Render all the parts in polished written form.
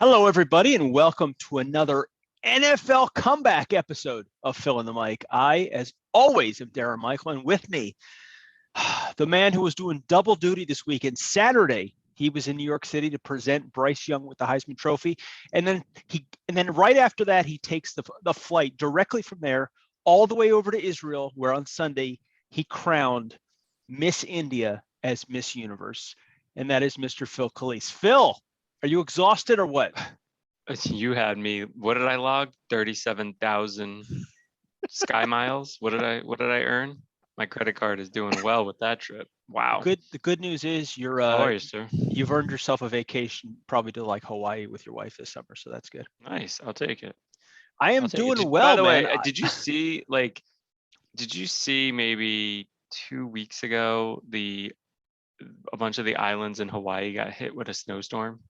Hello, everybody, and welcome to another NFL comeback episode of Fill in the Mic. I, as always, am Darrin Michael, and with me, the man who was doing double duty this weekend. Saturday, he was in New York City to present Bryce Young with the Heisman Trophy, and then right after that, he takes the flight directly from there all the way over to Israel, where on Sunday he crowned Miss India as Miss Universe, and that is Mr. Phil Calise. Phil, are you exhausted or what? You had me. What did I log? 37,000 sky miles. What did I earn? My credit card is doing well with that trip. Wow. The good news is How are you, sir? You've earned yourself a vacation, probably to like Hawaii with your wife this summer, so that's good. Nice. I'll take it. I am doing well. By the man. way, did you see maybe 2 weeks ago a bunch of the islands in Hawaii got hit with a snowstorm?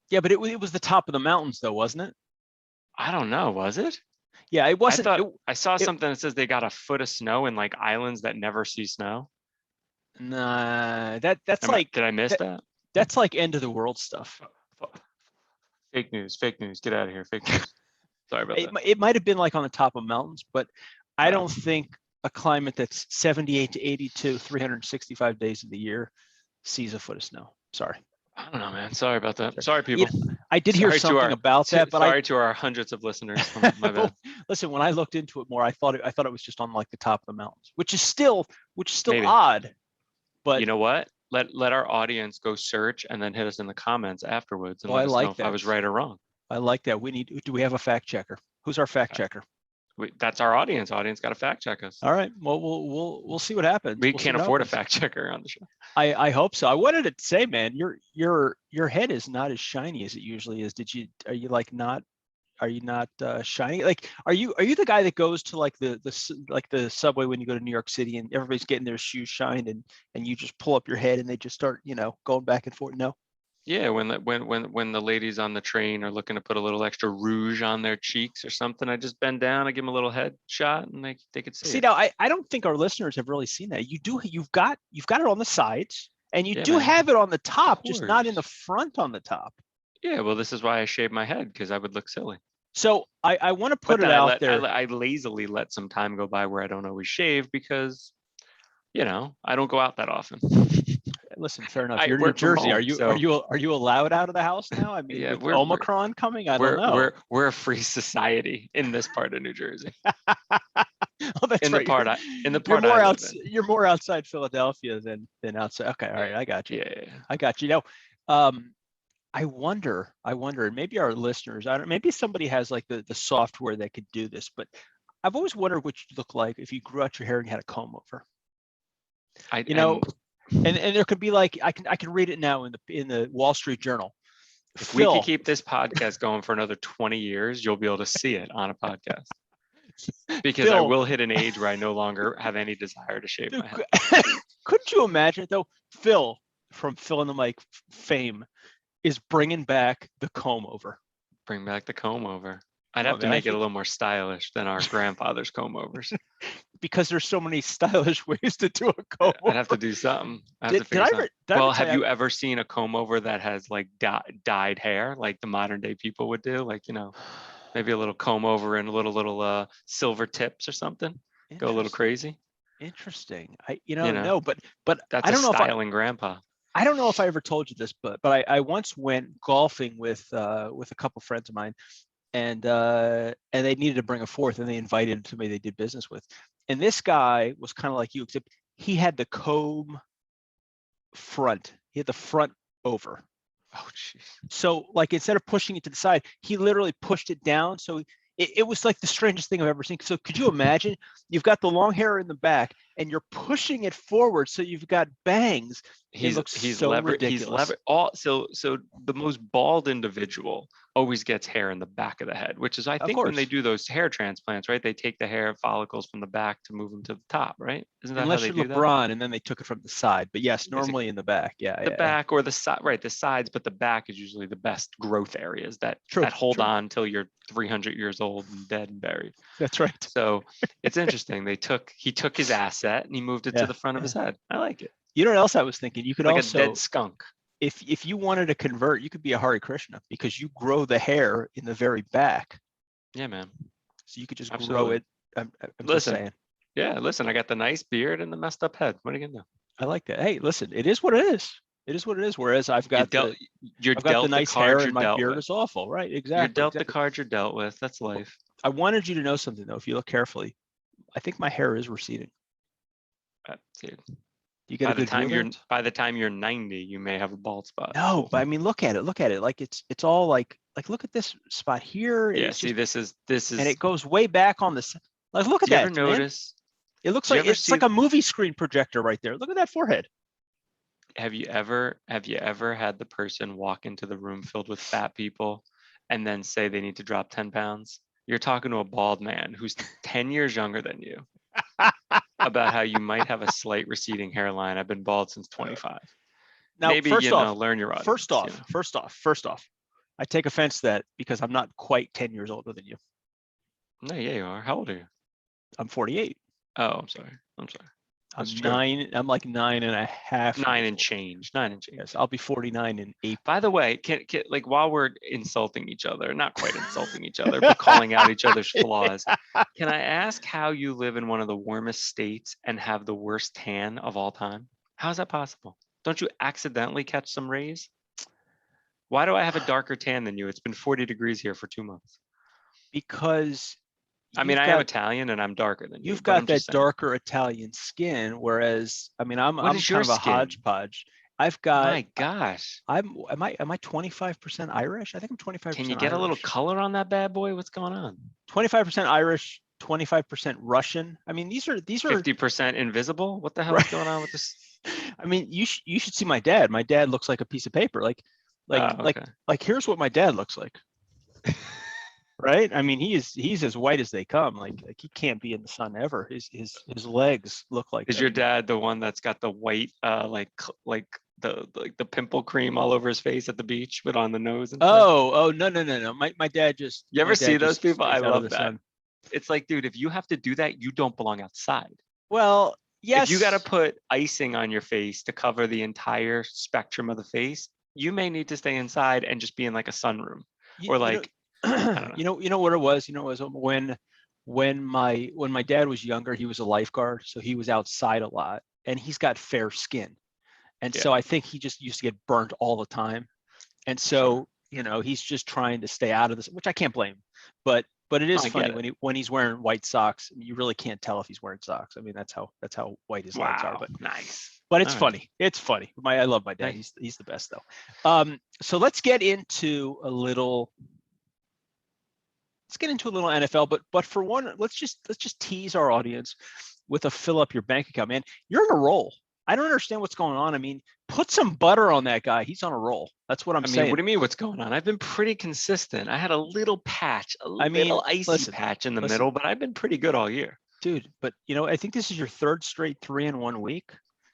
Yeah, but it was the top of the mountains, though, wasn't it? I don't know. Was it? Yeah, it wasn't. I saw something that says they got a foot of snow in like islands that never see snow. Nah, that's like. Did I miss that? That's like end of the world stuff. Fake news. Get out of here. Fake news. Sorry about that. It might have been like on the top of mountains, but I don't think a climate that's 78 to 82, 365 days of the year sees a foot of snow. Sorry. I don't know, man. Sorry about that. Sorry, people. I did hear something about that, but sorry to our hundreds of listeners. My bad. Listen, when I looked into it more, I thought it was just on like the top of the mountains, which is still Maybe. odd. But you know what? Let our audience go search and then hit us in the comments afterwards and let us know if I was right or wrong. I like that. Do we have a fact checker? Who's our fact checker? That's our audience. Audience got to fact check us. All right. Well, we'll see what happens. We can't afford a fact checker on the show. I hope so. I wanted to say, man, your head is not as shiny as it usually is. Are you not shiny? Like, are you the guy that goes to like the subway when you go to New York City and everybody's getting their shoes shined and you just pull up your head and they just start, going back and forth? No. Yeah, when the ladies on the train are looking to put a little extra rouge on their cheeks or something, I just bend down, I give them a little head shot, and they could see it. Now, I don't think our listeners have really seen that. You've got it on the sides, and you do man. Have it on the top, just not in the front on the top. Yeah, well, this is why I shaved my head, because I would look silly. So I want to put it out there. I lazily let some time go by where I don't always shave because, I don't go out that often. Listen, fair enough. You're in New Jersey. Are you allowed out of the house now? I mean, with Omicron coming, I don't know. We're a free society in this part of New Jersey. That's right. You're more outside Philadelphia than outside. Okay, all right, I got you. Yeah. I got you. Now, I wonder, and maybe our listeners, maybe somebody has like the software that could do this, but I've always wondered what you'd look like if you grew out your hair and had a comb over. And there could be like I can read it now in the Wall Street Journal. If we could keep this podcast going for another 20 years, you'll be able to see it on a podcast. Because I will hit an age where I no longer have any desire to shave my head. Couldn't you imagine it, though? Phil from Fill in the Mic fame is bringing back the comb over. Bring back the comb over. I'd have to make it a little more stylish than our grandfather's comb overs. Because there's so many stylish ways to do a comb over. I'd have to do something. Have you ever seen a comb over that has like dyed hair, like the modern day people would do? Like, maybe a little comb over and a little silver tips or something. Go a little crazy. Interesting. No, but that's I don't know styling grandpa. I don't know if I ever told you this, but I once went golfing with a couple friends of mine. And they needed to bring a fourth, and they invited somebody they did business with. And this guy was kind of like you, except he had the comb front. He had the front over. Oh, jeez. So, like, instead of pushing it to the side, he literally pushed it down. So it was like the strangest thing I've ever seen. So could you imagine? You've got the long hair in the back, and you're pushing it forward, so you've got bangs. He's so ridiculous. So the most bald individual always gets hair in the back of the head, which is, I think, when they do those hair transplants, right? They take the hair follicles from the back to move them to the top, right? Isn't that Unless how they you're do LeBron, and then they took it from the side. But yes, normally in the back. Yeah. The back or the side, right? The sides, but the back is usually the best growth areas that hold on until you're 300 years old and dead and buried. That's right. So it's interesting. He took his asset and he moved it to the front of his head. I like it. You know what else I was thinking? You could like a dead skunk. if you wanted to convert, you could be a Hare Krishna because you grow the hair in the very back. Yeah, man. So you could just grow it. I'm just saying. Yeah, listen, I got the nice beard and the messed up head. What are you gonna do? I like that. Hey, listen, it is what it is. It is what it is. Whereas I've got the nice hair and my beard is awful. Right. Exactly. You're dealt the cards you're dealt with. That's life. I wanted you to know something though. If you look carefully, I think my hair is receding. Dude. You get by the time you're 90, you may have a bald spot. No, but I mean, look at it. Like it's all like look at this spot here. Yeah, see, this is, and it goes way back on the. Like, look at that. Do you ever notice? It looks like it's like a movie screen projector right there. Look at that forehead. Have you ever had the person walk into the room filled with fat people and then say they need to drop 10 pounds? You're talking to a bald man who's 10 years younger than you about how you might have a slight receding hairline. I've been bald since 25. Now, maybe, learn your audience. First off, I take offense to that because I'm not quite 10 years older than you. No, yeah, you are. How old are you? I'm 48. Oh, I'm sorry. I'm like 9.5. 9 and change. Yes, I'll be 49 in April. By the way, can like while we're insulting each other, not quite insulting each other, but calling out each other's flaws, can I ask how you live in one of the warmest states and have the worst tan of all time? How is that possible? Don't you accidentally catch some rays? Why do I have a darker tan than you? It's been 40 degrees here for 2 months. Because I am Italian and I'm darker than you. You've got that darker Italian skin, whereas I'm kind of a hodgepodge. I've got. My gosh. Am I 25% Irish? I think I'm 25%. Can you get a little color on that bad boy? What's going on? 25% Irish, 25% Russian. I mean, these are 50% invisible. What the hell is going on with this? I mean, you should see my dad. My dad looks like a piece of paper. Like here's what my dad looks like. Right? I mean, he's as white as they come. Like he can't be in the sun ever. His legs look like. Is your dad the one that's got the white like the pimple cream all over his face at the beach, but on the nose? And no. My dad just. You ever see those people? I love that. Sun. It's like, dude, if you have to do that, you don't belong outside. Well, yes. If you got to put icing on your face to cover the entire spectrum of the face, you may need to stay inside and just be in like a sunroom or like. You know what it was? It was when my dad was younger, he was a lifeguard, so he was outside a lot, and he's got fair skin, and so I think he just used to get burnt all the time, and so he's just trying to stay out of this, which I can't blame him. But it is funny when he's wearing white socks. I mean, you really can't tell if he's wearing socks. I mean, that's how white his legs are. But nice. But it's funny. It's funny. I love my dad. Nice. He's the best though. So let's get into a little. Let's get into a little NFL, but for one, let's just tease our audience with a fill up your bank account, man. You're on a roll. I don't understand what's going on. I mean, put some butter on that guy. He's on a roll. That's what I'm saying. What do you mean what's going on? I've been pretty consistent. I had a little patch, little icy patch in the middle, but I've been pretty good all year. Dude, but I think this is your third straight 3-in-1 week.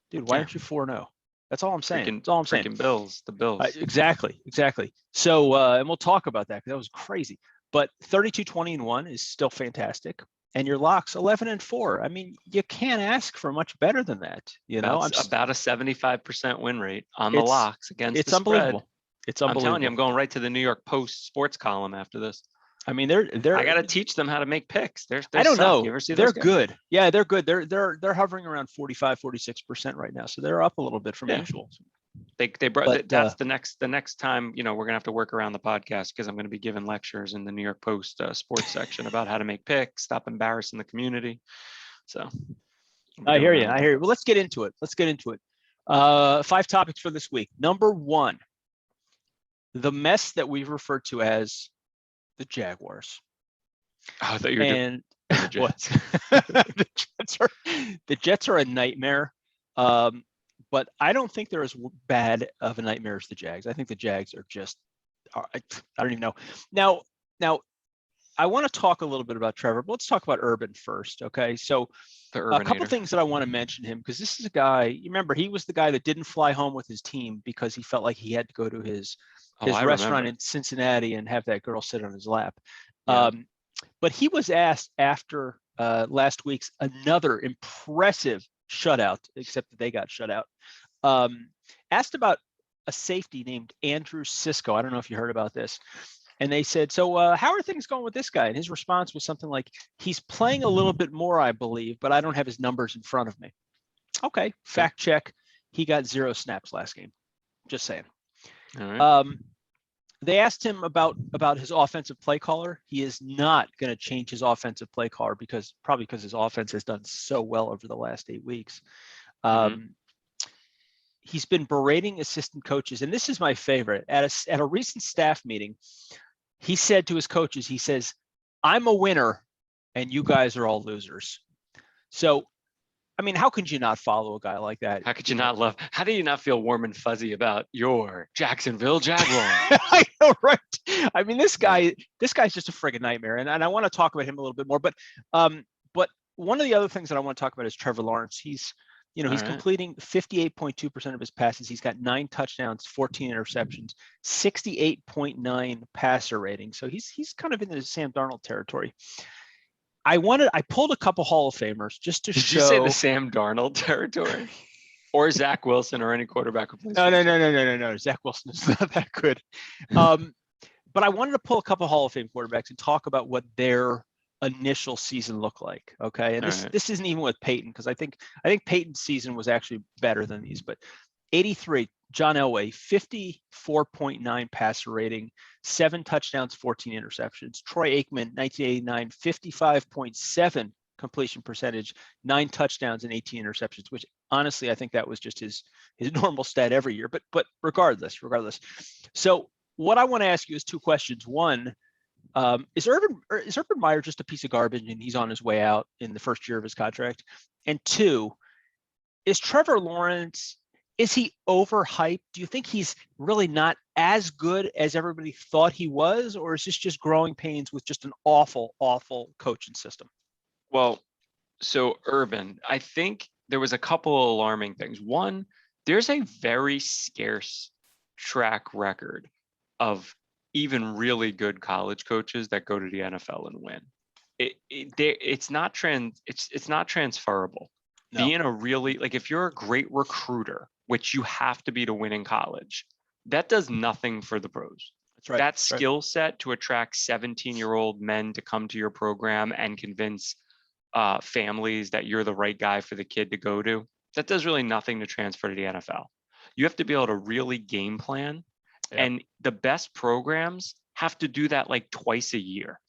Dude, why aren't you 4-0? That's all I'm saying. That's all I'm saying. The Bills. Exactly. So, and we'll talk about that because that was crazy. But 32-20-1 is still fantastic, and your locks 11-4. I mean, you can't ask for much better than that. That's about a 75% win rate on the locks against the spread. Unbelievable. It's unbelievable. I'm telling you, I'm going right to the New York Post sports column after this. I mean, they're. I got to teach them how to make picks. I don't know. You ever see they're good. Yeah, they're good. They're hovering around 45-46% right now, so they're up a little bit from usual. They brought that's the next time we're gonna have to work around the podcast because I'm gonna be giving lectures in the New York Post sports section about how to make picks, stop embarrassing the community. So I hear you. Well, let's get into it. 5 topics for this week. Number 1, the mess that we've referred to as the Jaguars. Oh, I thought you were doing the Jets. the Jets are a nightmare. But I don't think they're as bad of a nightmare as the Jags. I think the Jags are just, I don't even know. Now, I want to talk a little bit about Trevor, but let's talk about Urban first, okay? So a couple things that I want to mention him, because this is a guy, you remember, he was the guy that didn't fly home with his team because he felt like he had to go to his restaurant in Cincinnati and have that girl sit on his lap. Yeah. But he was asked after last week's another impressive shutout, except that they got shut out. Asked about a safety named Andrew Cisco. I don't know if you heard about this. And they said, so how are things going with this guy? And his response was something like, he's playing a little bit more, I believe, but I don't have his numbers in front of me. Okay, fact check. He got 0 snaps last game. Just saying. All right. They asked him about his offensive play caller. He is not going to change his offensive play caller because his offense has done so well over the last 8 weeks. He's been berating assistant coaches, and this is my favorite. At a recent staff meeting, he said to his coaches, he says, "I'm a winner, and you guys are all losers." So, I mean, how could you not follow a guy like that? How could you not love? How do you not feel warm and fuzzy about your Jacksonville Jaguars? I know, right? I mean, this guy's just a friggin' nightmare, and I want to talk about him a little bit more. But one of the other things that I want to talk about is Trevor Lawrence. He's completing 58.2% of his passes. He's got 9 touchdowns, 14 interceptions, 68.9 passer rating. So he's kind of in the Sam Darnold territory. I pulled a couple Hall of Famers just to show. Did you say the Sam Darnold territory? Or Zach Wilson or any quarterback who plays? No. Zach Wilson is not that good. But I wanted to pull a couple Hall of Fame quarterbacks and talk about what their initial season looked like. Okay. And this isn't even with Peyton, because I think Peyton's season was actually better than these. But 83, John Elway, 54.9 passer rating, 7 touchdowns, 14 interceptions. Troy Aikman, 1989, 55.7 completion percentage, 9 touchdowns and 18 interceptions, which honestly, I think that was just his normal stat every year. But regardless. So what I want to ask you is 2 questions. One, is Urban Meyer just a piece of garbage and he's on his way out in the first year of his contract? And 2, is Trevor Lawrence, is he overhyped? Do you think he's really not as good as everybody thought he was, or is this just growing pains with just an awful, awful coaching system? Well, so Urban, I think there was a couple of alarming things. One, there's a very scarce track record of even really good college coaches that go to the NFL and win. It's not transferable. No. Being a really, like, if you're a great recruiter, which you have to be to win in college, that does nothing for the pros. That's right. That skill set to attract 17-year-old men to come to your program and convince families that you're the right guy for the kid to go to, that does really nothing to transfer to the NFL. You have to be able to really game plan. Yeah. And the best programs have to do that like twice a year,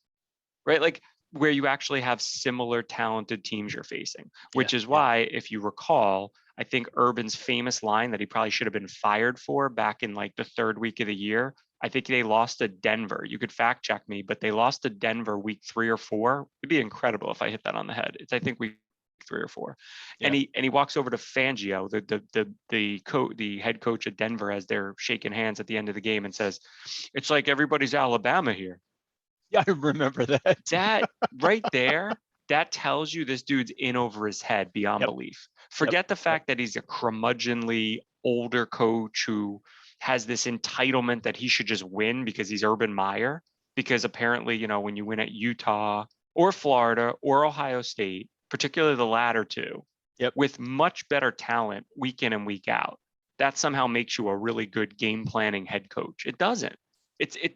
right? Like where you actually have similar talented teams you're facing, which is why, if you recall, I think Urban's famous line that he probably should have been fired for back in like the 3rd week of the year, I think they lost to Denver. You could fact check me, but they lost to Denver week 3 or 4. It'd be incredible if I hit that on the head. It's, I think, week 3 or 4. Yeah. And he walks over to Fangio, the head coach at Denver, as they're shaking hands at the end of the game, and says, "It's like everybody's Alabama here." Yeah, I remember that. That right there, that tells you this dude's in over his head beyond belief. Forget the fact that he's a curmudgeonly older coach who has this entitlement that he should just win because he's Urban Meyer. Because apparently, when you win at Utah or Florida or Ohio State, particularly the latter 2, with much better talent week in and week out, that somehow makes you a really good game planning head coach. It doesn't.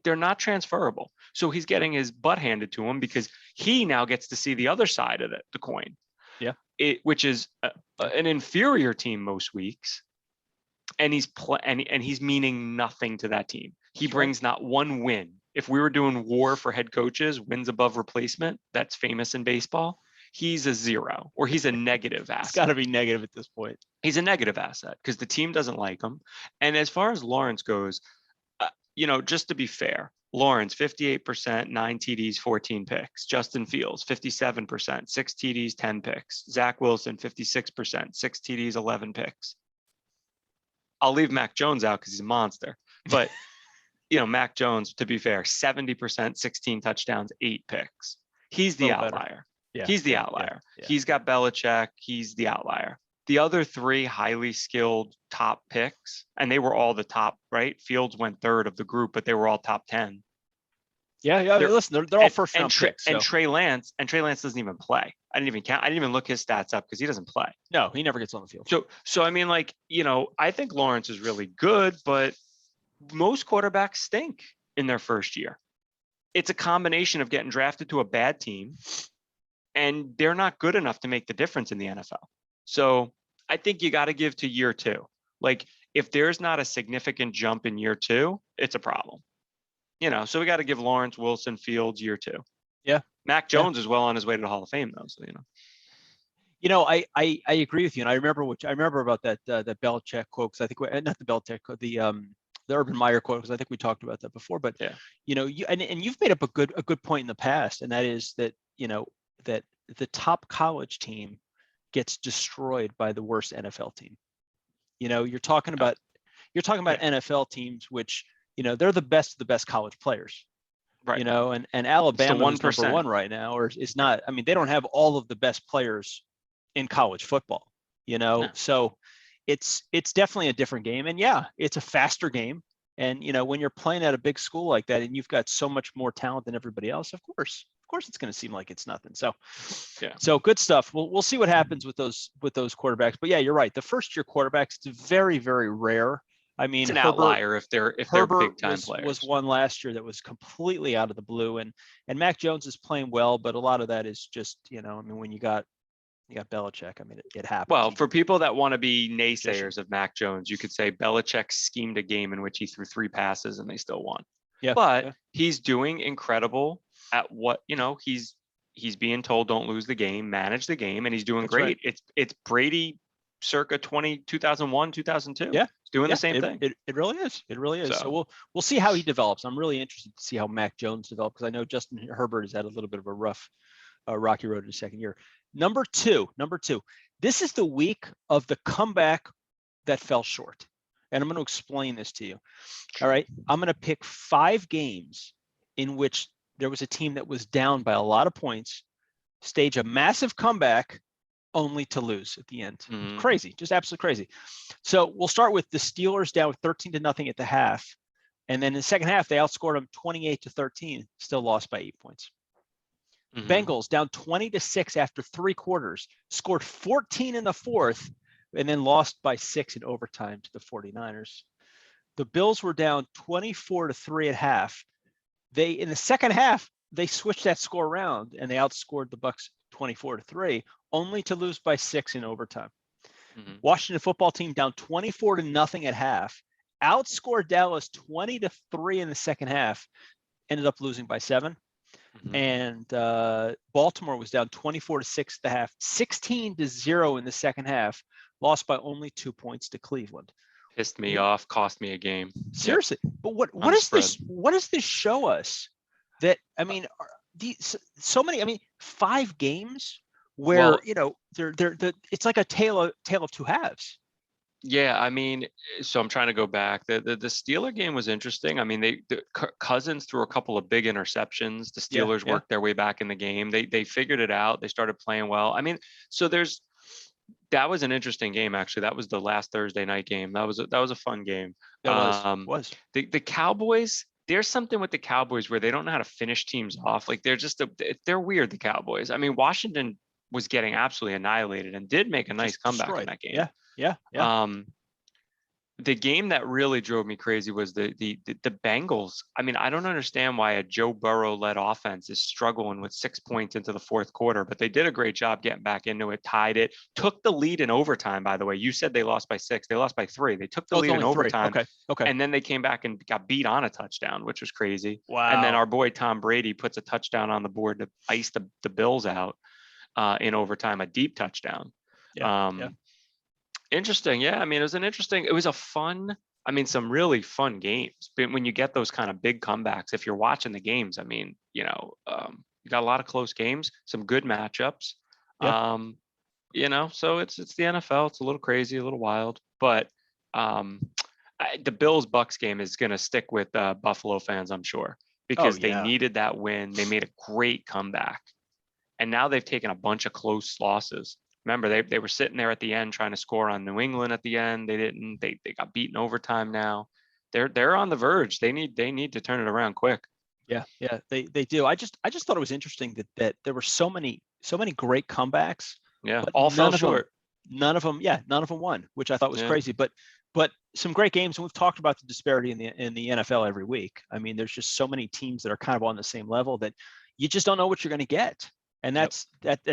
They're not transferable. So he's getting his butt handed to him because he now gets to see the other side of the coin. Yeah. Which is an inferior team most weeks. And he's meaning nothing to that team. He brings not one win. If we were doing war for head coaches, wins above replacement, that's famous in baseball, he's a 0, or he's a negative asset. It's got to be negative at this point. He's a negative asset because the team doesn't like him. And as far as Lawrence goes, just to be fair, Lawrence, 58%, 9 TDs, 14 picks. Justin Fields, 57%, 6 TDs, 10 picks. Zach Wilson, 56%, 6 TDs, 11 picks. I'll leave Mac Jones out because he's a monster. But, Mac Jones, to be fair, 70%, 16 touchdowns, 8 picks. He's the outlier. Yeah, he's the outlier. Yeah. He's got Belichick. He's the outlier. The other 3 highly skilled top picks, and they were all the top, right? Fields went 3rd of the group, but they were all top 10. Yeah. Listen, they're all first round picks. And Trey Lance doesn't even play. I didn't even look his stats up because he doesn't play. No, he never gets on the field. So I mean, like, I think Lawrence is really good, but most quarterbacks stink in their first year. It's a combination of getting drafted to a bad team, and they're not good enough to make the difference in the NFL. So I think you got to give to year 2. Like, if there's not a significant jump in year 2, it's a problem. So we got to give Lawrence, Wilson, Fields year 2. Yeah. Mac Jones is well on his way to the Hall of Fame, though. So, I agree with you. And I remember about that Belichick quote, because I think not the Belichick quote, the Urban Meyer quote, because I think we talked about that before. But yeah, and you've made up a good point in the past, and that is that that the top college team gets destroyed by the worst NFL team. You're talking about NFL teams, which they're the best of the best college players. Right. And Alabama is number 1 right now, or is not. I mean, they don't have all of the best players in college football, No. So it's definitely a different game. And yeah, it's a faster game. And, when you're playing at a big school like that and you've got so much more talent than everybody else, of course it's going to seem like it's nothing. So, yeah. So good stuff. We'll see what happens with those quarterbacks. But yeah, you're right. The first year quarterbacks, it's very, very rare. I mean, it's an outlier if they're big time players. Was one last year that was completely out of the blue, and Mac Jones is playing well, but a lot of that is just, when you got Belichick, I mean, it happens. Well, for people that want to be naysayers of Mac Jones, you could say Belichick schemed a game in which he threw 3 passes and they still won. Yeah. But he's doing incredible at what, he's being told don't lose the game, manage the game, and he's doing great. Right. It's Brady circa 2001, 2002. Yeah. He's doing the same thing. It really is. It really is. So we'll see how he develops. I'm really interested to see how Mac Jones develops, because I know Justin Herbert has had a little bit of a rough rocky road in his second year. Number two, this is the week of the comeback that fell short. And I'm going to explain this to you. All right. I'm going to pick 5 games in which there was a team that was down by a lot of points, stage a massive comeback, only to lose at the end. Mm-hmm. Crazy, just absolutely crazy. So we'll start with the Steelers down 13-0 at the half. And then in the second half, they outscored them 28-13, still lost by 8 points. Mm-hmm. Bengals down 20-6 after 3 quarters, scored 14 in the fourth, and then lost by 6 in overtime to the 49ers. The Bills were down 24-3 at half. In the second half, they switched that score around and they outscored the Bucs 24-3, only to lose by 6 in overtime. Mm-hmm. Washington football team down 24-0 at half, outscored Dallas 20-3 in the second half, ended up losing by 7. Mm-hmm. And Baltimore was down 24-6 at the half, 16-0 in the second half, lost by only 2 points to Cleveland. Pissed me off, cost me a game. Seriously. Yep. But what is this? What does this show us? That, I mean, so many, 5 games where, they're it's like a tale of two halves. Yeah, so I'm trying to go back. The Steeler game was interesting. I mean, the Cousins threw a couple of big interceptions. The Steelers worked their way back in the game. They figured it out. They started playing well. So that was an interesting game, actually. That was the last Thursday night game. That was a fun game. It was. The Cowboys, there's something with the Cowboys where they don't know how to finish teams off. Like, they're weird, the Cowboys. Washington was getting absolutely annihilated and did make a nice comeback in that game. Yeah. The game that really drove me crazy was the Bengals. I don't understand why a Joe Burrow-led offense is struggling with 6 points into the fourth quarter, but they did a great job getting back into it, tied it, took the lead in overtime, by the way. You said they lost by 6. They lost by 3. They took the lead in overtime. Okay. And then they came back and got beat on a touchdown, which was crazy. Wow. And then our boy Tom Brady puts a touchdown on the board to ice the Bills out in overtime, a deep touchdown. Yeah. Interesting. Yeah. It was a fun, some really fun games. But when you get those kind of big comebacks, if you're watching the games, you got a lot of close games, some good matchups. So it's the NFL. It's a little crazy, a little wild, but the Bills-Bucks game is going to stick with Buffalo fans, I'm sure, because they needed that win. They made a great comeback, and now they've taken a bunch of close losses. Remember, they were sitting there at the end trying to score on New England at the end. They didn't. They got beaten overtime now. They're on the verge. They need to turn it around quick. Yeah, they do. I just thought it was interesting that there were so many great comebacks. Yeah, but all fell short. None of them won, which I thought was crazy. But some great games, and we've talked about the disparity in the NFL every week. I mean, there's just so many teams that are kind of on the same level that you just don't know what you're going to get, and that's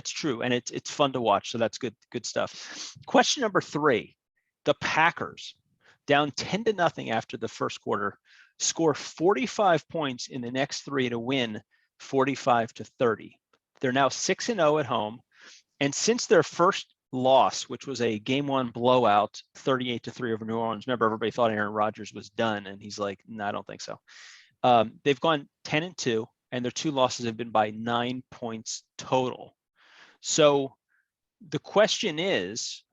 true, and it's fun to watch. So that's good stuff. Question number 3: the Packers, down 10-0 after the first quarter, score 45 points in the next 3 to win 45-30. They're now 6-0 at home, and since their first loss, which was a game 1 blowout, 38-3 over New Orleans. Remember, everybody thought Aaron Rodgers was done, and he's like, no, I don't think so. They've gone 10-2, and their 2 losses have been by 9 points total. So the question is,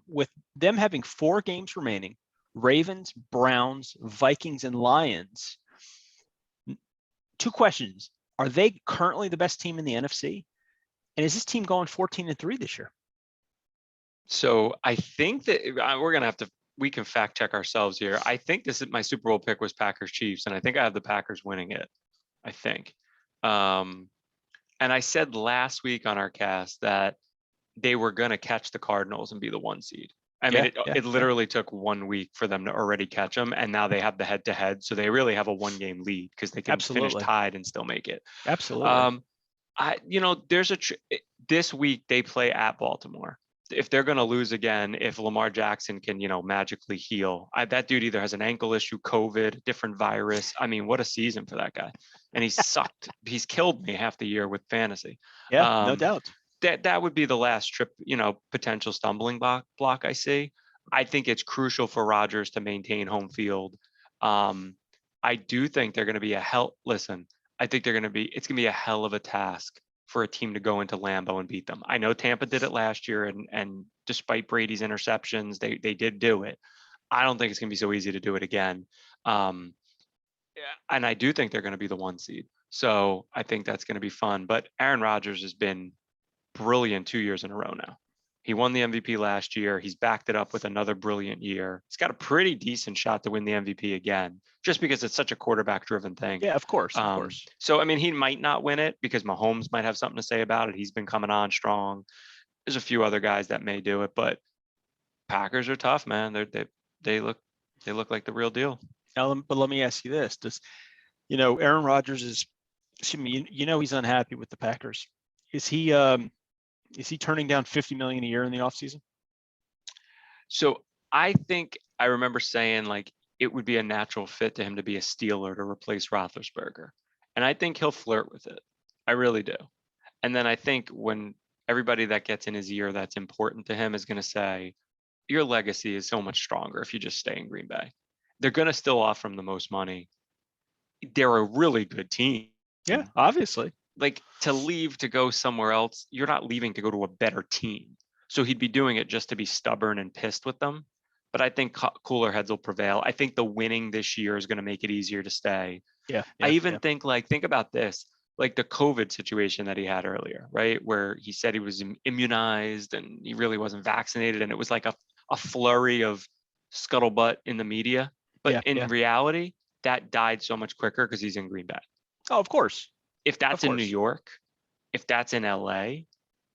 with them having 4 games remaining, Ravens, Browns, Vikings, and Lions, 2 questions. Are they currently the best team in the NFC? And is this team going 14-3 this year? So I think that we're going to we can fact check ourselves here. I think my Super Bowl pick was Packers Chiefs, and I think I have the Packers winning it. I think. And I said last week on our cast that they were going to catch the Cardinals and be the 1 seed. I mean, it literally took 1 week for them to already catch them, and now they have the head-to-head, so they really have a 1-game lead because they can finish tied and still make it. Absolutely. There's this week they play at Baltimore. If they're going to lose again, if Lamar Jackson can, magically heal, that dude either has an ankle issue, COVID, different virus. I mean, what a season for that guy. And he's sucked. He's killed me half the year with fantasy. Yeah, no doubt. That would be the last trip, potential stumbling block I see. I think it's crucial for Rodgers to maintain home field. I do think they're going to be I think it's going to be a hell of a task for a team to go into Lambeau and beat them. I know Tampa did it last year, and despite Brady's interceptions, they did do it. I don't think it's going to be so easy to do it again. And I do think they're going to be the 1 seed. So I think that's going to be fun. But Aaron Rodgers has been brilliant 2 years in a row now. He won the MVP last year. He's backed it up with another brilliant year. He's got a pretty decent shot to win the MVP again, just because it's such a quarterback-driven thing. Yeah, of course. So, I mean, he might not win it because Mahomes might have something to say about it. He's been coming on strong. There's a few other guys that may do it, but Packers are tough, man. They look like the real deal. But let me ask you this: Aaron Rodgers is, he's unhappy with the Packers. Is he turning down $50 million a year in the offseason? So I think I remember saying it would be a natural fit to him to be a Steeler to replace Roethlisberger. And I think he'll flirt with it. I really do. And then I think when everybody that gets in his ear that's important to him is going to say, your legacy is so much stronger if you just stay in Green Bay. They're going to still offer him the most money. They're a really good team. Yeah, obviously. To leave to go somewhere else, you're not leaving to go to a better team. So he'd be doing it just to be stubborn and pissed with them. But I think cooler heads will prevail. I think the winning this year is going to make it easier to stay. Yeah. I even think think about this, the COVID situation that he had earlier, right? Where he said he was immunized and he really wasn't vaccinated. And it was like a flurry of scuttlebutt in the media. But in reality, that died so much quicker because he's in Green Bay. Oh, of course. If that's in New York, if that's in LA,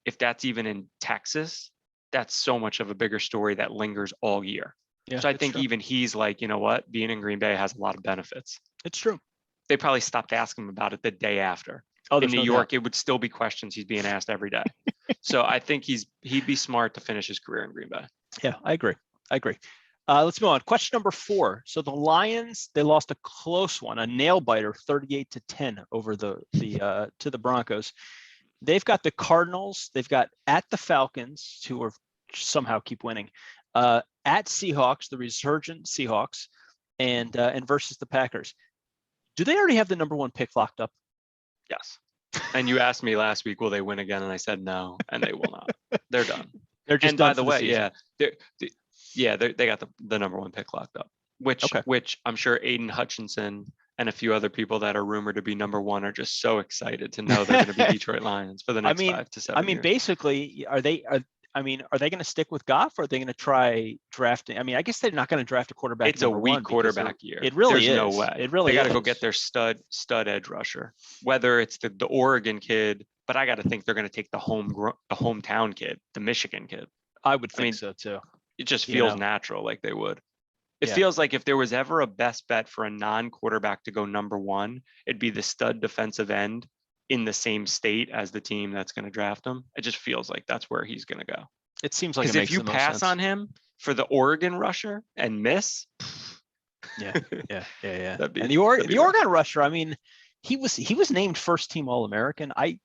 if that's even in Texas, that's so much of a bigger story that lingers all year. Yeah, so I think even he's like, you know what, being in Green Bay has a lot of benefits. It's true. They probably stopped asking him about it the day after. In New York, it would still be questions he's being asked every day. So I think he'd be smart to finish his career in Green Bay. Yeah, I agree. Let's move on. Question number 4. So the Lions, they lost a close one, a nail biter, 38-10 over to the Broncos. They've got the Cardinals. They've got at the Falcons, who are somehow keep winning. At Seahawks, the resurgent Seahawks, and versus the Packers. Do they already have the number 1 pick locked up? Yes. And you asked me last week, will they win again? And I said no, and they will not. They're done. They're just. And by the way, they got the number 1 pick locked up, which I'm sure Aiden Hutchinson and a few other people that are rumored to be number 1 are just so excited to know they're going to be Detroit Lions for the next 5 to 7 years. Basically, are I mean, are they going to stick with Goff, or are they going to try drafting? I mean, I guess they're not going to draft a quarterback. It's a weak quarterback year. It really is. There's no way. It really they got to is. go get their stud edge rusher, whether it's the Oregon kid, but I got to think they're going to take the hometown kid, the Michigan kid. I would think so too. It just feels natural, like they would. It feels like if there was ever a best bet for a non-quarterback to go number one, it'd be the stud defensive end in the same state as the team that's going to draft him. It just feels like that's where he's going to go. It seems like because if you pass on him for the Oregon rusher and miss, yeah. And the Oregon rusher, I mean, he was named first team All-American. I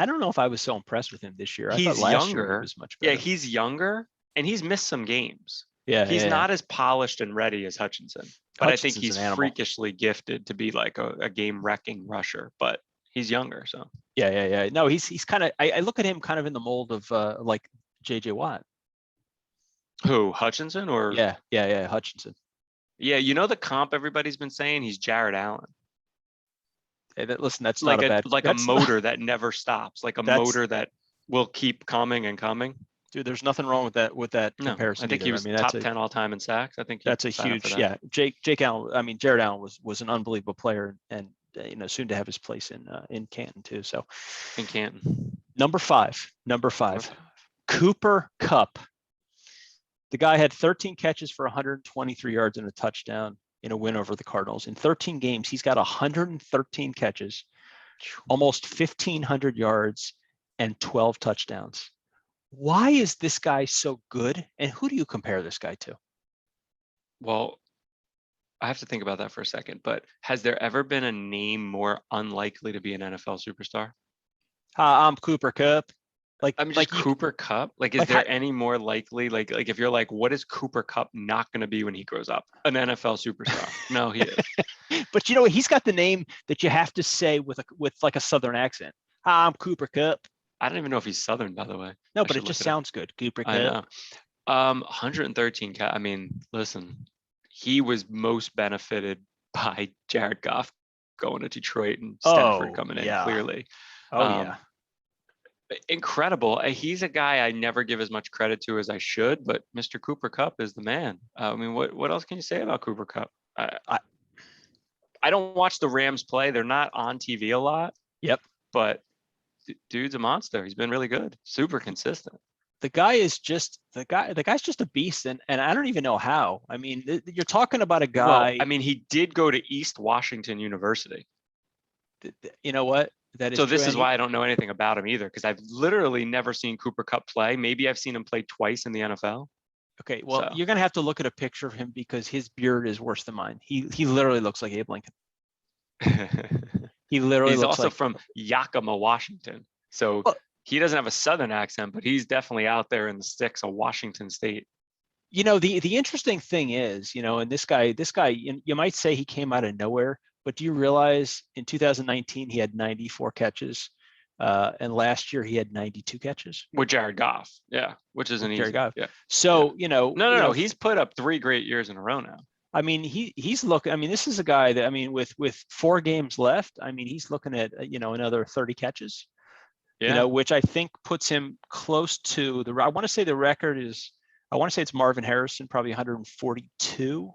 don't know if I was so impressed with him this year. I thought last year he was much better. Yeah, he's younger and he's missed some games. Yeah, he's not as polished and ready as Hutchinson, but I think he's freakishly gifted to be like a game-wrecking rusher. But he's younger, so yeah. No, he's kind of. I look at him kind of in the mold of like J.J. Watt. Who, Hutchinson or? Yeah, Hutchinson. Yeah, you know the comp everybody's been saying, he's Jared Allen. Hey, listen, that's like not a bad. Like a motor that never stops, like a motor that will keep coming and coming. Dude, there's nothing wrong with that comparison. I think he was top 10 all time in sacks. I think that's a huge, Jake Allen. I mean, Jared Allen was an unbelievable player, and soon to have his place in Canton too. So, in Canton, number five, Cooper Kupp. The guy had 13 catches for 123 yards and a touchdown in a win over the Cardinals. In 13 games, he's got 113 catches, almost 1,500 yards, and 12 touchdowns. Why is this guy so good? And who do you compare this guy to? Well, I have to think about that for a second, but has there ever been a name more unlikely to be an NFL superstar? I'm Cooper Kupp. Cooper Kupp. Like, is there any more likely? Like if you're like, what is Cooper Kupp not going to be when he grows up? An NFL superstar? No, he is. But he's got the name that you have to say with like a Southern accent. I'm Cooper Kupp. I don't even know if he's Southern, by the way. No, but it just sounds good. Cooper Kupp. I know. 113. I mean, listen, he was most benefited by Jared Goff going to Detroit and Stafford coming in. Clearly. Incredible. He's a guy I never give as much credit to as I should, but Mr. Cooper Kupp is the man. I mean, what else can you say about Cooper Kupp? I don't watch the Rams play. They're not on TV a lot. Yep. But dude's a monster. He's been really good. Super consistent. The guy's just a beast, and I don't even know how. I mean, you're talking about a guy. Well, I mean, he did go to East Washington University. You know what? That is so this is why I don't know anything about him either, because I've literally never seen Cooper Kupp play. Maybe I've seen him play twice in the NFL. Okay, well, you're gonna have to look at a picture of him because his beard is worse than mine. He literally looks like Abe Lincoln. He literally he's looks also from Yakima, Washington. So he doesn't have a Southern accent, but he's definitely out there in the sticks of Washington State. The interesting thing is, and this guy, you might say he came out of nowhere, but do you realize in 2019 he had 94 catches, and last year he had 92 catches with Jared Goff? Yeah, which isn't easy. Jared Goff. Yeah. So no, he's put up 3 great years in a row now. I mean, he's looking. I mean, this is a guy that, I mean, with 4 games left, I mean, he's looking at another 30 catches. Yeah. Which I think puts him close to I want to say the record is. I want to say it's Marvin Harrison, probably 142.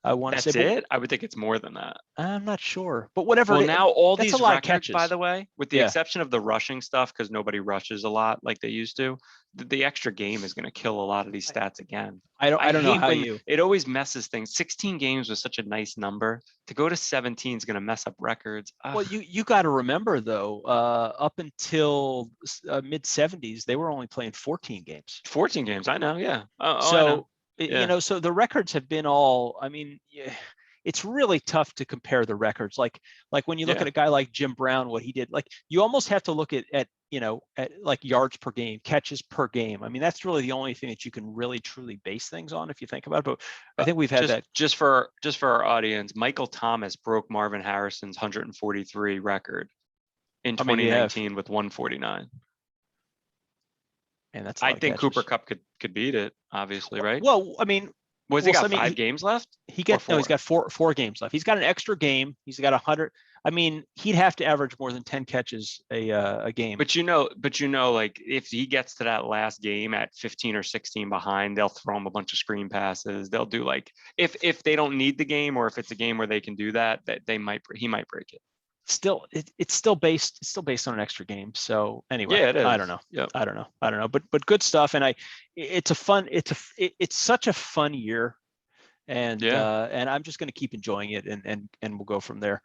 I want to say it. I would think it's more than that. I'm not sure, but whatever. Well, now all these records, a lot of catches, by the way, with the exception of the rushing stuff, because nobody rushes a lot like they used to. The extra game is going to kill a lot of these stats again. I don't know how it always messes things. 16 games was such a nice number. To go to 17 is going to mess up records. Well, you got to remember though, up until mid 70s, they were only playing 14 games. 14 games, I know. Yeah. So the records have been all. I mean, it's really tough to compare the records. Like when you look at a guy like Jim Brown, what he did. Like you almost have to look at like yards per game, catches per game. I mean, that's really the only thing that you can really truly base things on if you think about it. But I think we've had that. Just for our audience, Michael Thomas broke Marvin Harrison's 143 record in 2019 with 149. And that's I think Cooper Kupp could beat it, obviously, right? Well, I mean, He got 5 games left? He's got four games left. He's got an extra game. He's got 100. I mean, he'd have to average more than 10 catches a game. But like if he gets to that last game at 15 or 16 behind, they'll throw him a bunch of screen passes. They'll do like if they don't need the game, or if it's a game where they can do that he might break it. Still, it's still based on an extra game. So anyway, yeah, it is. I don't know. Yep. I don't know. But good stuff. And it's such a fun year. And I'm just going to keep enjoying it, and we'll go from there.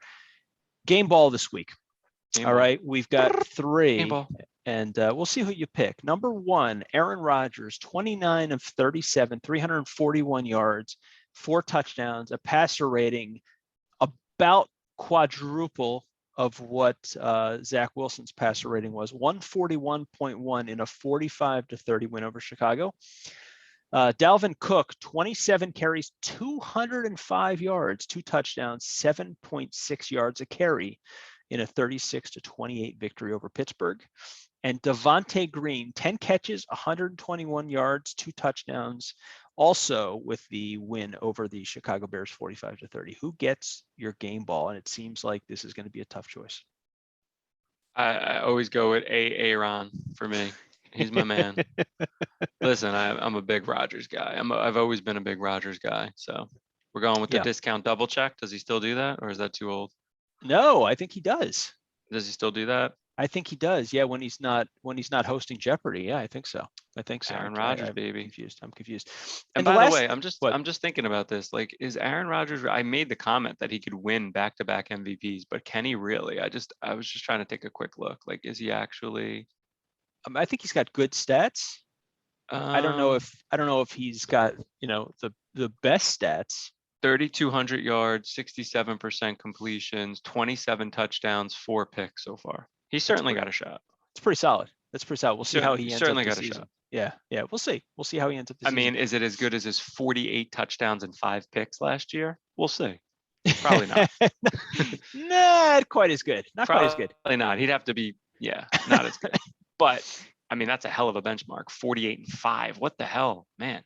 Game ball this week. All right, we've got 3, and we'll see who you pick. Number 1, Aaron Rodgers, 29 of 37, 341 yards, 4 touchdowns, a passer rating about quadruple of what Zach Wilson's passer rating was, 141.1 in a 45-30 win over Chicago. Dalvin Cook, 27 carries, 205 yards, 2 touchdowns, 7.6 yards a carry in a 36-28 victory over Pittsburgh. And Devontae Green, 10 catches, 121 yards, 2 touchdowns, also with the win over the Chicago Bears 45-30. Who gets your game ball? And it seems like this is going to be a tough choice. I always go with Aaron for me. He's my man. Listen, I'm a big Rodgers guy. I've always been a big Rodgers guy. So we're going with the discount double check. Does he still do that, or is that too old? No, I think he does. Does he still do that? I think he does. Yeah, when he's not hosting Jeopardy. Yeah, I think so. Aaron Rodgers, baby. I'm confused. And by the way, I'm just thinking about this. Like, is Aaron Rodgers? I made the comment that he could win back-to-back MVPs, but can he really? I was just trying to take a quick look. Like, is he actually? I think he's got good stats. I don't know if he's got the best stats. 3,200 yards, 67% completions, 27 touchdowns, 4 picks so far. He's certainly got a shot. It's pretty solid. We'll see how he ends up this season. Shot. Yeah, we'll see. We'll see how he ends up this season. I mean, is it as good as his 48 touchdowns and 5 picks last year? We'll see. Probably not. Not quite as good. Quite as good. Probably not. He'd have to be, not as good. But I mean, that's a hell of a benchmark. 48 and 5. What the hell, man?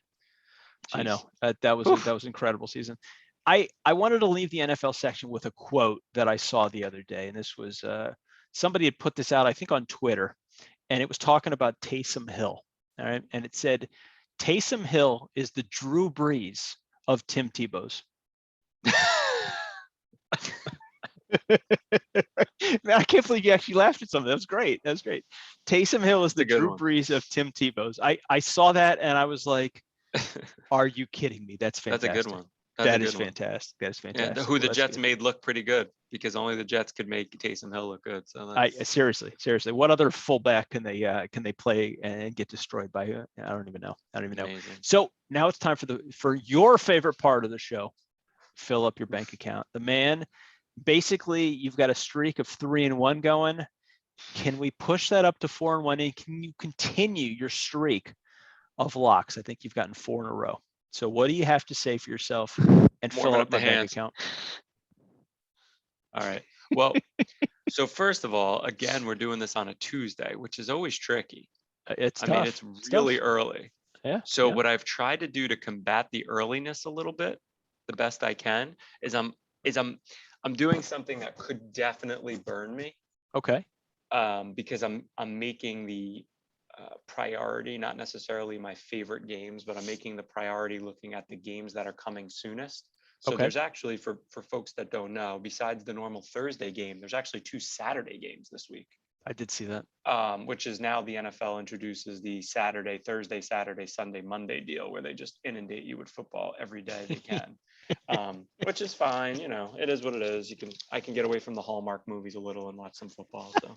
Jeez. I know that was an incredible season. I wanted to leave the NFL section with a quote that I saw the other day, and this was somebody had put this out, I think, on Twitter, and it was talking about Taysom Hill. All right, and it said, Taysom Hill is the Drew Brees of Tim Tebows. Man, I can't believe you actually laughed at something. That was great. Taysom Hill is the Drew Brees of Tim Tebows. I saw that and I was like, are you kidding me? That's fantastic. That's a good one. That is fantastic. Yeah, who the Jets made look pretty good, because only the Jets could make Taysom Hill look good. So seriously, what other fullback can they play and get destroyed by? I don't even know. Amazing. So now it's time for your favorite part of the show. Fill up your bank account. The man, basically, you've got a streak of 3-1 going. Can we push that up to 4-1? And can you continue your streak of locks? I think you've gotten 4 in a row. So what do you have to say for yourself and fill up my bank account? All right. Well, so first of all, again, we're doing this on a Tuesday, which is always tricky. It's really early. Yeah. So what I've tried to do to combat the earliness a little bit, the best I can, is I'm doing something that could definitely burn me. Okay. Because I'm making the priority, not necessarily my favorite games, but I'm making the priority looking at the games that are coming soonest. So there's actually, for folks that don't know, besides the normal Thursday game, there's actually 2 Saturday games this week. I did see that. Which is now the NFL introduces the Thursday, Saturday, Sunday, Monday deal, where they just inundate you with football every day they can. Which is fine. It is what it is. I can get away from the Hallmark movies a little and watch some football. So,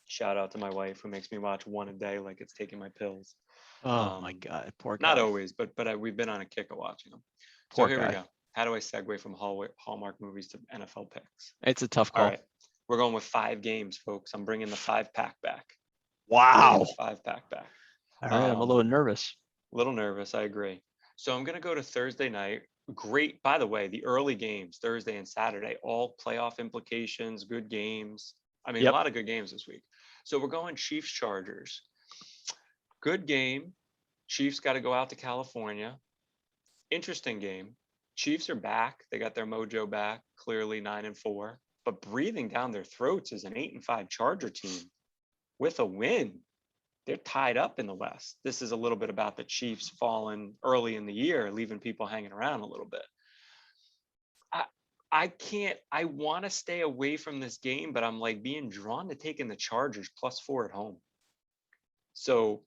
shout out to my wife, who makes me watch 1 a day like it's taking my pills. Oh my God, poor guy. Not always, but we've been on a kick of watching them. Poor so here guy. we go. How do I segue from Hallmark movies to NFL picks? It's a tough call. All right, we're going with 5 games, folks. I'm bringing the 5-pack back. Wow. 5-pack back. All right, I'm a little nervous. I agree. So I'm going to go to Thursday night. Great, by the way, the early games, Thursday and Saturday, all playoff implications, good games. I mean, a lot of good games this week. So we're going Chiefs-Chargers. Good game. Chiefs got to go out to California. Interesting game. Chiefs are back. They got their mojo back, clearly 9-4. But breathing down their throats is an 8-5 Charger team with a win. They're tied up in the West. This is a little bit about the Chiefs falling early in the year, leaving people hanging around a little bit. I want to stay away from this game, but I'm like being drawn to taking the Chargers +4 at home. So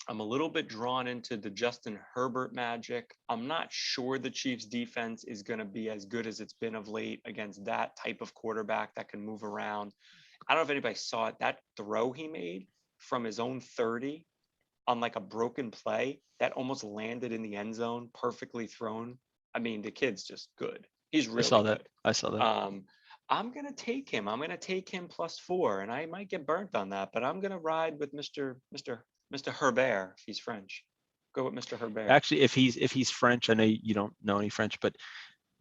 I'm a little bit drawn into the Justin Herbert magic. I'm not sure the Chiefs defense is going to be as good as it's been of late against that type of quarterback that can move around. I don't know if anybody saw it. That throw he made from his own 30 on like a broken play that almost landed in the end zone, perfectly thrown. I mean, the kid's just good. He's really good. I saw that. I'm going to take him. I'm going to take him +4, and I might get burnt on that, but I'm going to ride with Mr. Herbert if he's French. Go with Mr. Herbert. Actually, if he's French, I know you don't know any French, but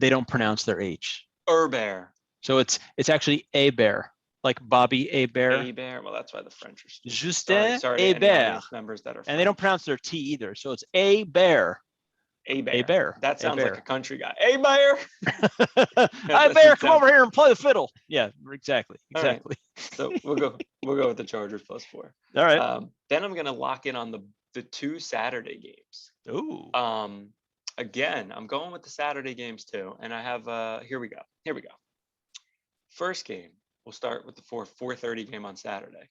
they don't pronounce their H. Herbert. So it's actually a bear. Like Bobby Hebert. Hebert. Well, that's why the French are stupid. Justin sorry to any audience members that are French. And they don't pronounce their T either. So it's a bear. A bear. That sounds like a country guy. A bear. Hey bear, come over here and play the fiddle. Yeah, exactly. Right. So we'll go with the Chargers +4. All right. Then I'm gonna lock in on the 2 Saturday games. Ooh. Again, I'm going with the Saturday games too, and I have here we go. First game. We'll start with the 4:30 game on Saturday.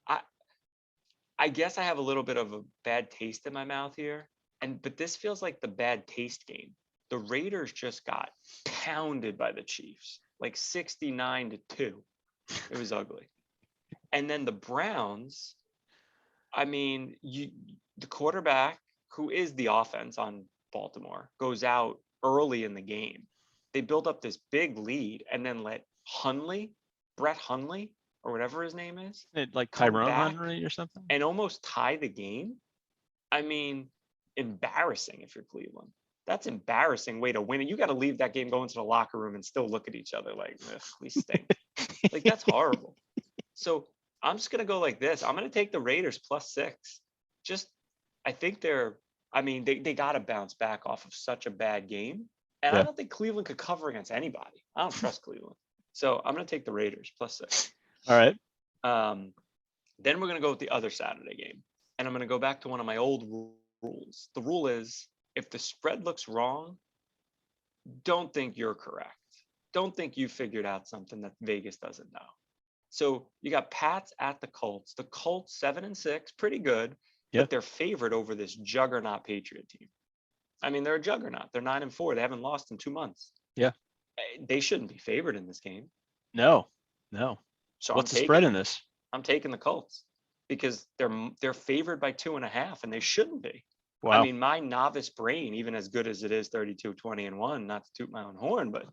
I guess I have a little bit of a bad taste in my mouth here, but this feels like the bad taste game. The Raiders just got pounded by the Chiefs, like 69-2. It was ugly. And then the Browns, I mean, the quarterback, who is the offense on Baltimore, goes out early in the game. They build up this big lead and then let Brett Hundley, or whatever his name is, like Tyrone Henry or something, and almost tie the game. I mean, embarrassing if you're Cleveland. That's embarrassing way to win it. You got to leave that game, go into the locker room, and still look at each other like, we stink. Like, that's horrible. So I'm just gonna go like this. I'm gonna take the Raiders +6. I think they got to bounce back off of such a bad game, and I don't think Cleveland could cover against anybody. I don't trust Cleveland. So I'm going to take the Raiders +6. All right. Then we're going to go with the other Saturday game. And I'm going to go back to one of my old rules. The rule is, if the spread looks wrong, don't think you're correct. Don't think you figured out something that Vegas doesn't know. So you got Pats at the Colts. The Colts 7-6, pretty good. But they're favored over this juggernaut Patriot team. I mean, they're a juggernaut. They're 9-4. They haven't lost in 2 months. Yeah. They shouldn't be favored in this game. No. So what's the spread in this? I'm taking the Colts because they're favored by 2.5, and they shouldn't be. Wow. I mean, my novice brain, even as good as it is 32-20-1, not to toot my own horn, but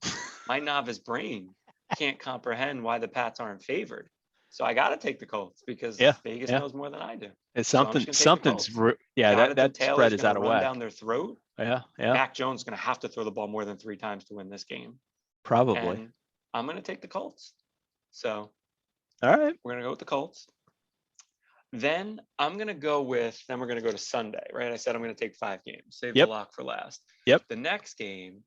my novice brain can't comprehend why the Pats aren't favored. So I got to take the Colts because Vegas knows more than I do. It's something's that spread is out of whack. Down their throat. Yeah. Mac Jones is going to have to throw the ball more than 3 times to win this game. Probably. And I'm going to take the Colts. So, all right, we're going to go with the Colts. Then we're going to go to Sunday, right? I said I'm going to take 5 games. Save the lock for last. Yep. The next game,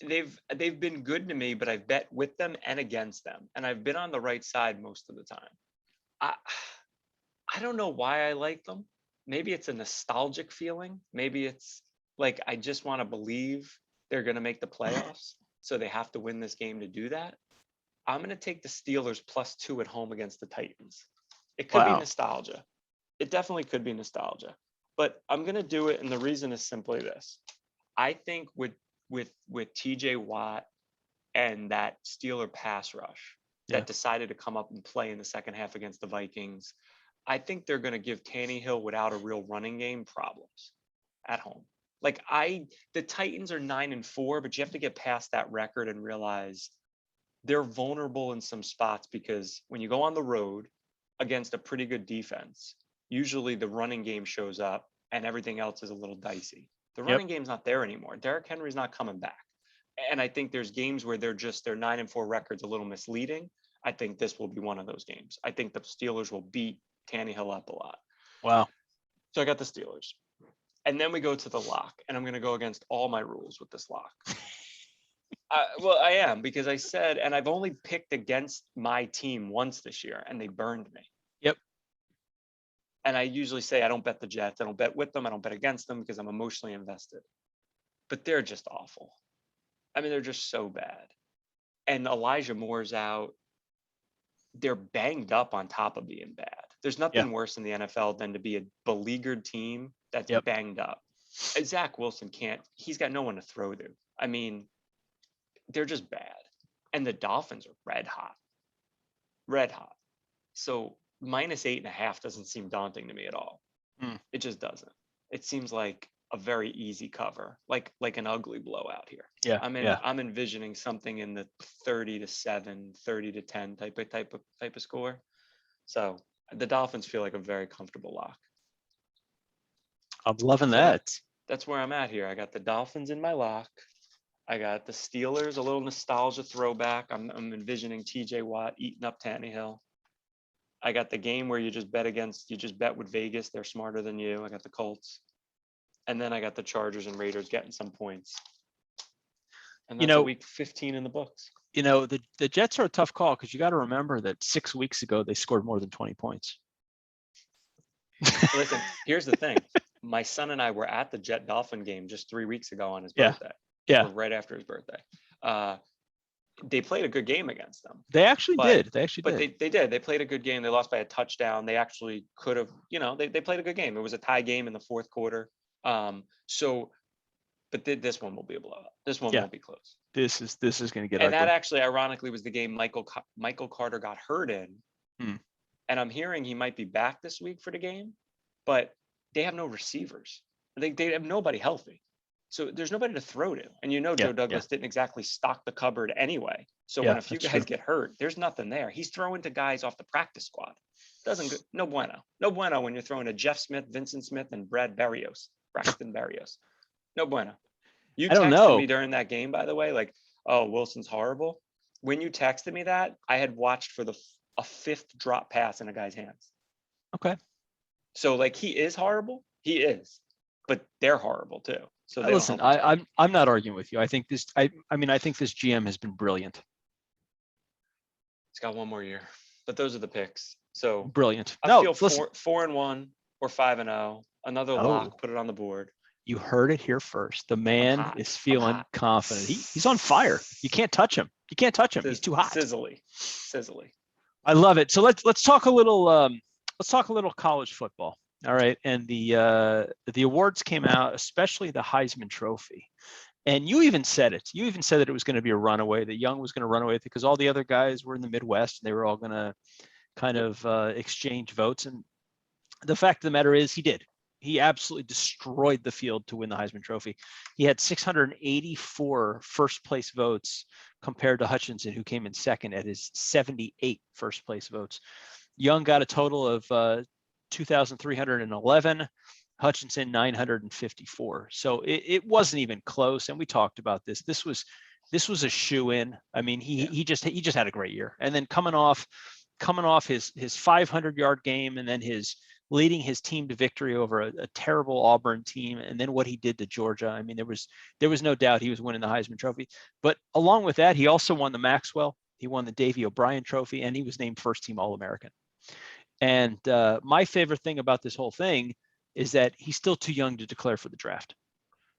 they've been good to me, but I've bet with them and against them, and I've been on the right side most of the time. I don't know why I like them. Maybe it's a nostalgic feeling. Maybe it's like I just want to believe they're going to make the playoffs, so they have to win this game to do that. I'm going to take the Steelers +2 at home against the Titans. It could be nostalgia. It definitely could be nostalgia. But I'm going to do it, and the reason is simply this. I think with TJ Watt and that Steeler pass rush that decided to come up and play in the second half against the Vikings, I think they're going to give Tannehill, without a real running game, problems at home. Like the Titans are 9-4, but you have to get past that record and realize they're vulnerable in some spots, because when you go on the road against a pretty good defense, usually the running game shows up and everything else is a little dicey. The running game's not there anymore. Derrick Henry's not coming back. And I think there's games where their 9-4 record's a little misleading. I think this will be one of those games. I think the Steelers will beat Tannehill up a lot. Wow. So I got the Steelers. And then we go to the lock, and I'm going to go against all my rules with this lock. Well, I am, because I said, and I've only picked against my team once this year, and they burned me. Yep. And I usually say I don't bet the Jets. I don't bet with them. I don't bet against them because I'm emotionally invested. But they're just awful. I mean, they're just so bad. And Elijah Moore's out. They're banged up on top of being bad. There's nothing worse in the NFL than to be a beleaguered team that's banged up. And Zach Wilson he's got no one to throw to. I mean, they're just bad. And the Dolphins are red hot. Red hot. So -8.5 doesn't seem daunting to me at all. It just doesn't. It seems like a very easy cover, like an ugly blowout here. Yeah. I'm envisioning something in the 30-7, 30-10 type of score. So the Dolphins feel like a very comfortable lock. I'm loving that. That's where I'm at here. I got the Dolphins in my lock. I got the Steelers, a little nostalgia throwback. I'm envisioning TJ Watt eating up Tannehill. I got the game where you just bet with Vegas. They're smarter than you. I got the Colts. And then I got the Chargers and Raiders getting some points. And that's week 15 in the books. The Jets are a tough call because you got to remember that 6 weeks ago, they scored more than 20 points. Listen, here's the thing. My son and I were at the Jet Dolphin game just 3 weeks ago on his birthday. Yeah. Or right after his birthday. They played a good game against them. They actually did. They did. They played a good game. They lost by a touchdown. They actually could have, they played a good game. It was a tie game in the fourth quarter. But this one will be a blowout. This one won't be close. This is going to get ugly. And that actually, ironically, was the game Michael Carter got hurt in. And I'm hearing he might be back this week for the game, but they have no receivers. They have nobody healthy. So there's nobody to throw to. And Joe Douglas didn't exactly stock the cupboard anyway. So when a few guys get hurt, there's nothing there. He's throwing to guys off the practice squad. No bueno. No bueno when you're throwing to Jeff Smith, Vincent Smith, and Braxton Berrios. No bueno. You texted me during that game, by the way, like, oh, Wilson's horrible. When you texted me that, I had watched for a fifth drop pass in a guy's hands. Okay. So like, he is horrible. He is, but they're horrible too. So listen, I'm not arguing with you. I think this GM has been brilliant. It's got one more year, but those are the picks. So brilliant. I feel 4-1 or 5-0. Another lock. Put it on the board. You heard it here first. The man is feeling confident. He's on fire. You can't touch him. He's too hot. Sizzly. I love it. So let's talk a little. Let's talk a little college football. All right, and the awards came out, especially the Heisman Trophy, and you even said it. You even said that it was going to be a runaway. That Young was going to run away because all the other guys were in the Midwest, and they were all going to kind of exchange votes. And the fact of the matter is, he did. He absolutely destroyed the field to win the Heisman Trophy. He had 684 first place votes compared to Hutchinson, who came in second at his 78 first place votes. Young got a total of 2,311, Hutchinson 954. So it wasn't even close. And we talked about this. This was a shoe-in. I mean, he just had a great year. And then coming off his 500-yard game, and then leading his team to victory over a terrible Auburn team, and then what he did to Georgia. I mean, there was no doubt he was winning the Heisman Trophy. But along with that, he also won the Maxwell. He won the Davey O'Brien Trophy, and he was named first team All-American. And my favorite thing about this whole thing is that he's still too young to declare for the draft.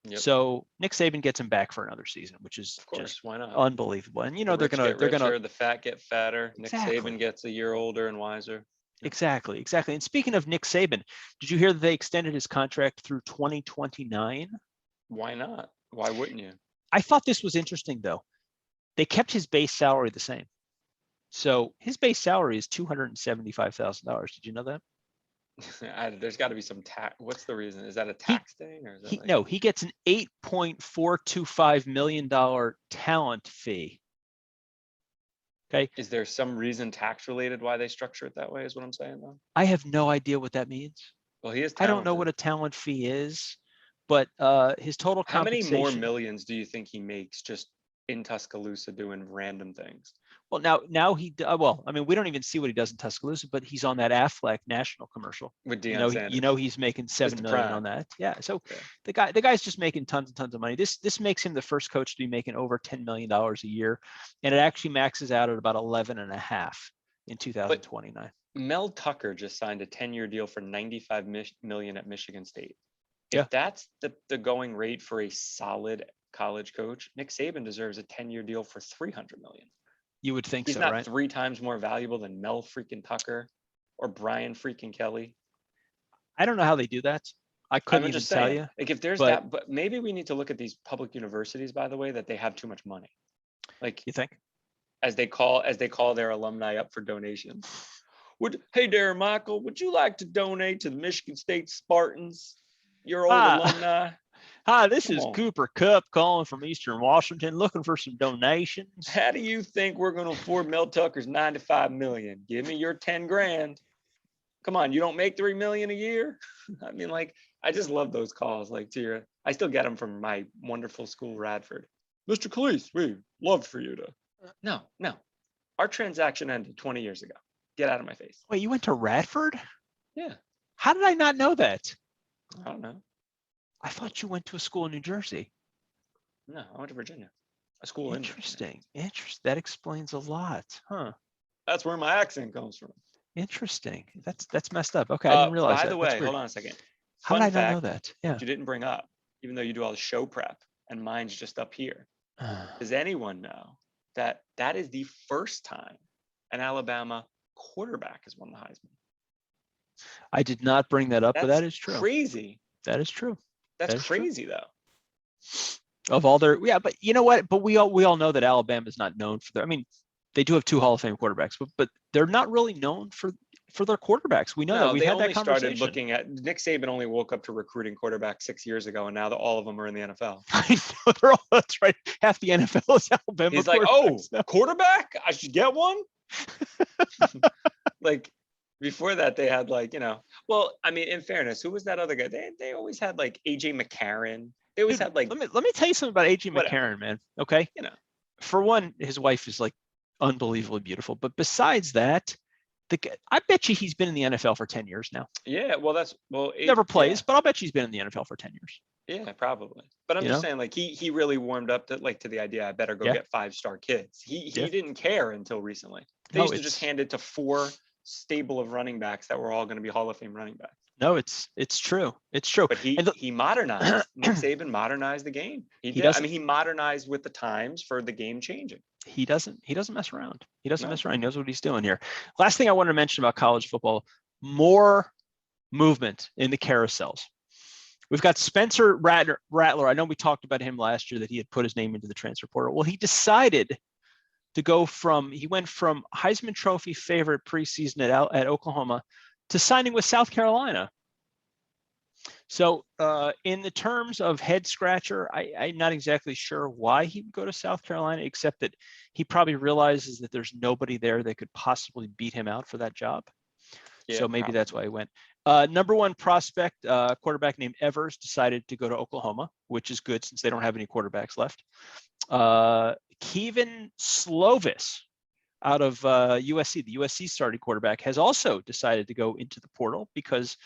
Yep. So Nick Saban gets him back for another season, which is just why not? Unbelievable. And they're gonna the fat get fatter. Exactly. Nick Saban gets a year older and wiser. Exactly. And speaking of Nick Saban, did you hear that they extended his contract through 2029? Why not? Why wouldn't you? I thought this was interesting though. They kept his base salary the same. So his base salary is $275,000. Did you know that? There's got to be some tax. What's the reason? Is that a tax thing, or is that no? He gets an $8.425 million talent fee. Okay. Is there some reason tax related why they structure it that way? Is what I'm saying though. I have no idea what that means. Well, he is. I don't know what a talent fee is, but his total compensation. How many more millions do you think he makes just in Tuscaloosa doing random things. Well, now he we don't even see what he does in Tuscaloosa, but he's on that Aflac national commercial with Deion Sanders. He's making $7 million on that. Yeah. So the guy's just making tons and tons of money. This makes him the first coach to be making over $10 million a year, and it actually maxes out at about 11.5 in 2029. But Mel Tucker just signed a 10-year deal for $95 million at Michigan State. If that's the going rate for a solid college coach, Nick Saban deserves a 10-year deal for $300 million. You would think he's so, not right? 3 times more valuable than Mel freaking Tucker or Brian freaking Kelly. I don't know how they do that. I couldn't even tell you. Like if there's that, but maybe we need to look at these public universities, by the way, that they have too much money. Like you think? As they call their alumni up for donations. Hey Darrin Michael, would you like to donate to the Michigan State Spartans? Your old alumni. Hi, this is Cooper Kupp calling from Eastern Washington, looking for some donations. How do you think we're going to afford Mel Tucker's $95 million? Give me your 10 grand. Come on, you don't make $3 million a year? I mean, like, I just love those calls. Like, I still get them from my wonderful school, Radford. Mr. Cleese, we'd love for you to. No. Our transaction ended 20 years ago. Get out of my face. Wait, you went to Radford? Yeah. How did I not know that? I don't know. I thought you went to a school in New Jersey. No, I went to Virginia. A school in Virginia. Interesting. That explains a lot, huh? That's where my accent comes from. Interesting. That's messed up. Okay, I didn't realize that. By the way, hold on a second. How did I not know that? Yeah. That you didn't bring up, even though you do all the show prep, and mine's just up here. Does anyone know that is the first time an Alabama quarterback has won the Heisman? I did not bring that up, but that is true. Crazy. That is true. That's crazy, though. Of all their, but you know what? But we all know that Alabama is not known for their. I mean, they do have 2 Hall of Fame quarterbacks, but they're not really known for their quarterbats. We know that. We've had that conversation. Started looking at Nick Saban only woke up to recruiting quarterbacks 6 years ago, and now all of them are in the NFL. I know, that's right. Half the NFL is Alabama. He's like, quarterback? I should get one. Like before that, they had Well, I mean, in fairness, who was that other guy? They always had like AJ McCarron. They always had like. Let me tell you something about AJ McCarron, man. Okay. For one, his wife is like unbelievably beautiful, but besides that, I bet you he's been in the NFL for 10 years now. Yeah, never plays, but I'll bet you he's been in the NFL for 10 years. Yeah, probably. But I'm just saying, like he really warmed up to the idea. I better go get 5-star kids. He didn't care until recently. They used to just hand it to 4 stable of running backs that were all going to be Hall of Fame running backs. No, it's true. It's true. But he modernized. Nick Saban modernized the game. He did. I mean, he modernized with the times for the game changing. He doesn't mess around. He doesn't mess around. He knows what he's doing here. Last thing I wanted to mention about college football, more movement in the carousels. We've got Spencer Rattler. I know we talked about him last year, that he had put his name into the transfer portal. Well, he decided to he went from Heisman Trophy favorite preseason at Oklahoma to signing with South Carolina. So in the terms of head scratcher, I'm not exactly sure why he would go to South Carolina, except that he probably realizes that there's nobody there that could possibly beat him out for that job. Yeah, so maybe that's why he went. Number 1 prospect, quarterback named Evers, decided to go to Oklahoma, which is good since they don't have any quarterbacks left. Kevin Slovis out of USC, the USC starting quarterback, has also decided to go into the portal because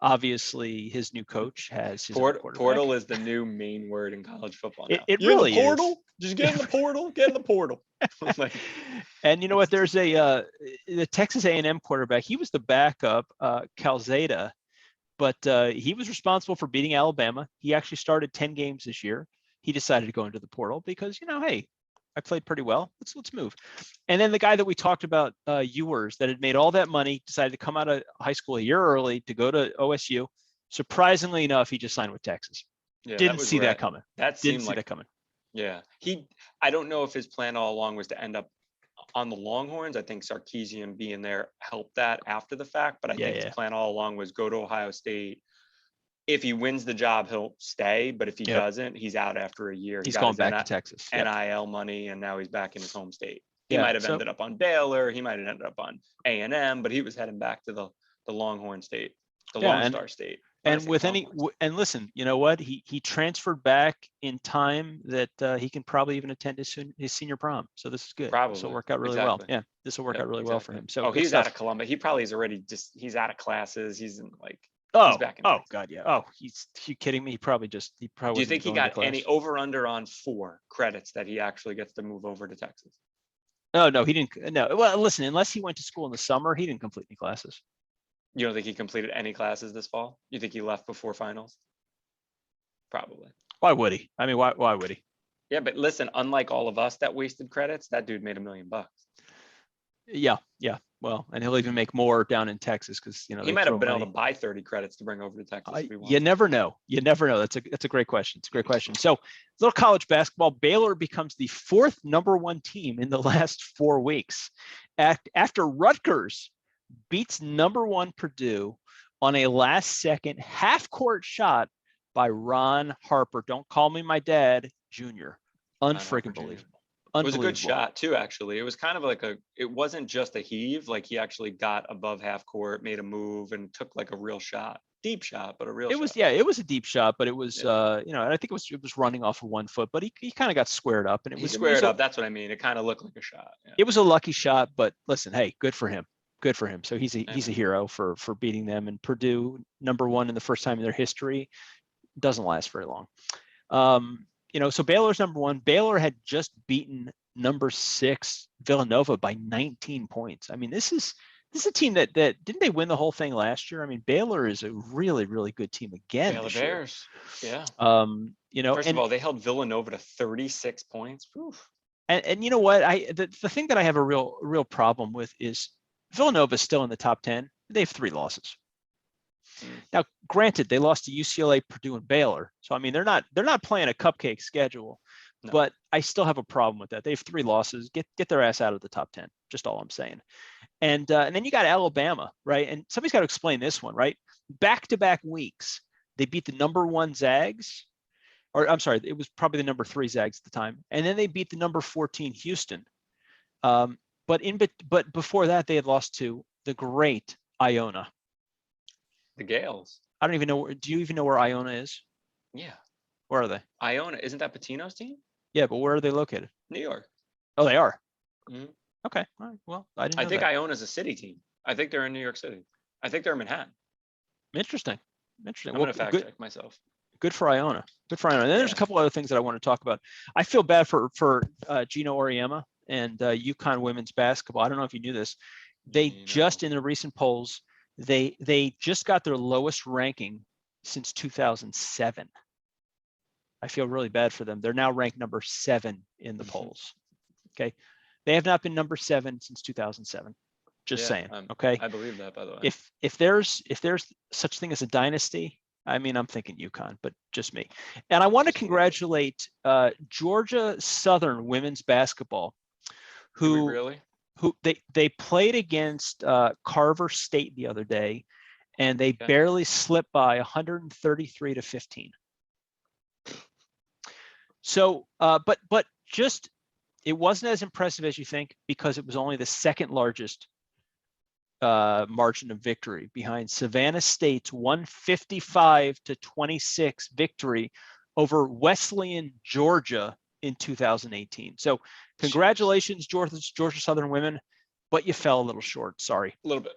obviously his new coach has his portal is the new main word in college football now. It really is. Portal? Just get in the portal. Get in the portal. And you know what? There's the Texas A&M quarterback. He was the backup, Calzada, but he was responsible for beating Alabama. He actually started 10 games this year. He decided to go into the portal because, hey, I played pretty well. Let's move. And then the guy that we talked about, Ewers, that had made all that money, decided to come out of high school a year early to go to OSU. Surprisingly enough, he just signed with Texas. Yeah, didn't see that coming. Didn't see that coming. Yeah. I don't know if his plan all along was to end up on the Longhorns. I think Sarkisian being there helped that after the fact, but I think his plan all along was go to Ohio State. If he wins the job, he'll stay. But if he doesn't, he's out after a year. He's going back to Texas. NIL money, and now he's back in his home state. He might have ended up on Baylor. He might have ended up on A&M, but he was heading back to the Longhorn State, the Lone Star State. And with and listen, you know what? He transferred back in time that he can probably even attend his senior prom. So this is good. Probably. This will work out really well. Yeah, this will work out really well for him. So he's out of Columbus. He probably is already he's out of classes. He's in like. He's back in Texas. God, yeah. Oh, you kidding me? He probably. Do you think he got any over under on 4 credits that he actually gets to move over to Texas? Oh no, he didn't. No. Well, listen, unless he went to school in the summer, he didn't complete any classes. You don't think he completed any classes this fall? You think he left before finals? Probably. Why would he? I mean, why would he? Yeah, but listen, unlike all of us that wasted credits, that dude made $1 million. Yeah. Well, and he'll even make more down in Texas because he might have been able to buy 30 credits to bring over to Texas. If he wants. You never know. That's a great question. It's a great question. So, little college basketball. Baylor becomes the 4th #1 team in the last 4 weeks, after Rutgers beats #1 Purdue on a last-second half-court shot by Ron Harper. Don't call me my dad, Jr. Unfreaking believable. It was a good shot too, actually. It was kind of like it wasn't just a heave. Like he actually got above half court, made a move, and took like a real shot. Deep shot, but a real shot. It was a deep shot, but it was, I think it was running off of 1 foot, but he kind of got squared up, and it was squared up. That's what I mean. It kind of looked like a shot. Yeah. It was a lucky shot, but listen, hey, good for him. So he's a hero for beating them, and Purdue #1 in the first time in their history doesn't last very long. So Baylor's #1. Baylor had just beaten #6 Villanova by 19 points. I mean, this is a team that didn't they win the whole thing last year? I mean, Baylor is a really, really good team again. Baylor Bears. Yeah. First of all, they held Villanova to 36 points. Oof. And you know what? The thing that I have a real problem with is Villanova is still in the top 10. They have 3 losses. Now, granted, they lost to UCLA, Purdue, and Baylor. So I mean, they're not playing a cupcake schedule, but I still have a problem with that. They have 3 losses. Get their ass out of the top 10. Just all I'm saying. And then you got Alabama, right? And somebody's got to explain this one, right? Back-to-back weeks, they beat the #1 Zags, or I'm sorry, it was probably the #3 Zags at the time, and then they beat the #14 Houston. But before that, they had lost to the great Iona. The Gales. I don't even know. Do you even know where Iona is? Yeah. Where are they? Iona, isn't that Patino's team? Yeah, but where are they located? New York. Oh, they are. Mm-hmm. Okay. All right. Well, I didn't know I think that. Iona's a city team. I think they're in New York City. I think they're in Manhattan. Interesting. I'm going to fact check myself. Good for Iona. And then there's a couple other things that I want to talk about. I feel bad for Gino Auriemma and UConn women's basketball. I don't know if you knew this. They just in the recent polls, they just got their lowest ranking since 2007. I feel really bad for them. They're now ranked #7 in the polls. Okay. They have not been #7 since 2007. Just saying. Okay. I believe that, by the way. If there's such thing as a dynasty, I mean, I'm thinking UConn, but just me. And I want to congratulate Georgia Southern women's basketball, who they played against Carver State the other day, and they barely slipped by 133-15. So, but just it wasn't as impressive as you think because it was only the second largest margin of victory behind Savannah State's 155-26 victory over Wesleyan, Georgia in 2018. So congratulations, Georgia Southern women, but you fell a little short. Sorry. A little bit.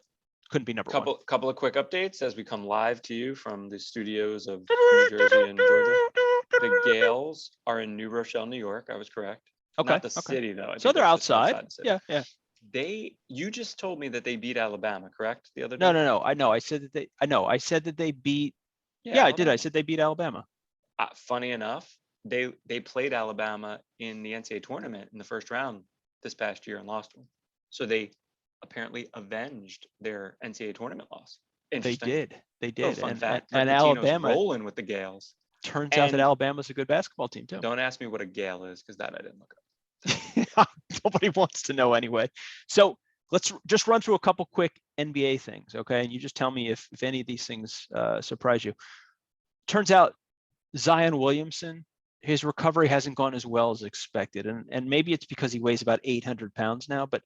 Couldn't be #1. Couple of quick updates as we come live to you from the studios of New Jersey and Georgia. The Gales are in New Rochelle, New York. I was correct. Okay. Not the city though. So they're outside. Yeah. You just told me that they beat Alabama, correct? The other day? No. I know. I said that they beat. Yeah, I did. I said they beat Alabama. Funny enough, they played Alabama in the NCAA tournament in the first round this past year and lost them. So they apparently avenged their NCAA tournament loss. They did. Oh, fun fact. And Alabama rolling with the Gales. Turns out that Alabama's a good basketball team too. Don't ask me what a Gale is because that I didn't look up. Nobody wants to know anyway. So let's just run through a couple quick NBA things, okay? And you just tell me if any of these things surprise you. Turns out Zion Williamson, his recovery hasn't gone as well as expected. And maybe it's because he weighs about 800 pounds now, but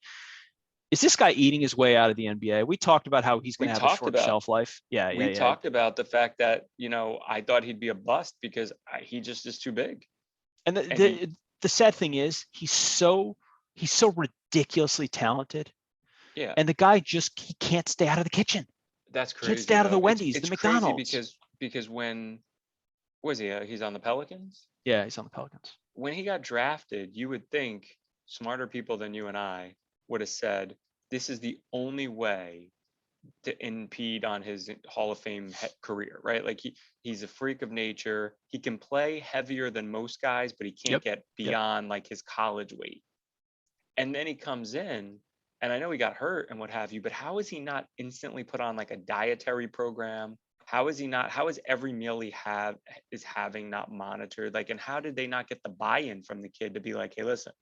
Is this guy eating his way out of the NBA? We talked about how he's going to have a short shelf life. We talked about the fact that, I thought he'd be a bust because he just is too big. And the sad thing is he's so ridiculously talented. Yeah. And the guy he can't stay out of the kitchen. That's crazy. Can't stay out of the Wendy's, it's the McDonald's. Crazy because when was he? He's on the Pelicans? Yeah, he's on the Pelicans. When he got drafted, you would think smarter people than you and I would have said, this is the only way to impede on his Hall of Fame career, right? Like he's a freak of nature. He can play heavier than most guys, but he can't get beyond like his college weight. And then he comes in, and I know he got hurt and what have you, but how is he not instantly put on like a dietary program? How is every meal he is having not monitored? Like, and how did they not get the buy-in from the kid to be like, hey, listen,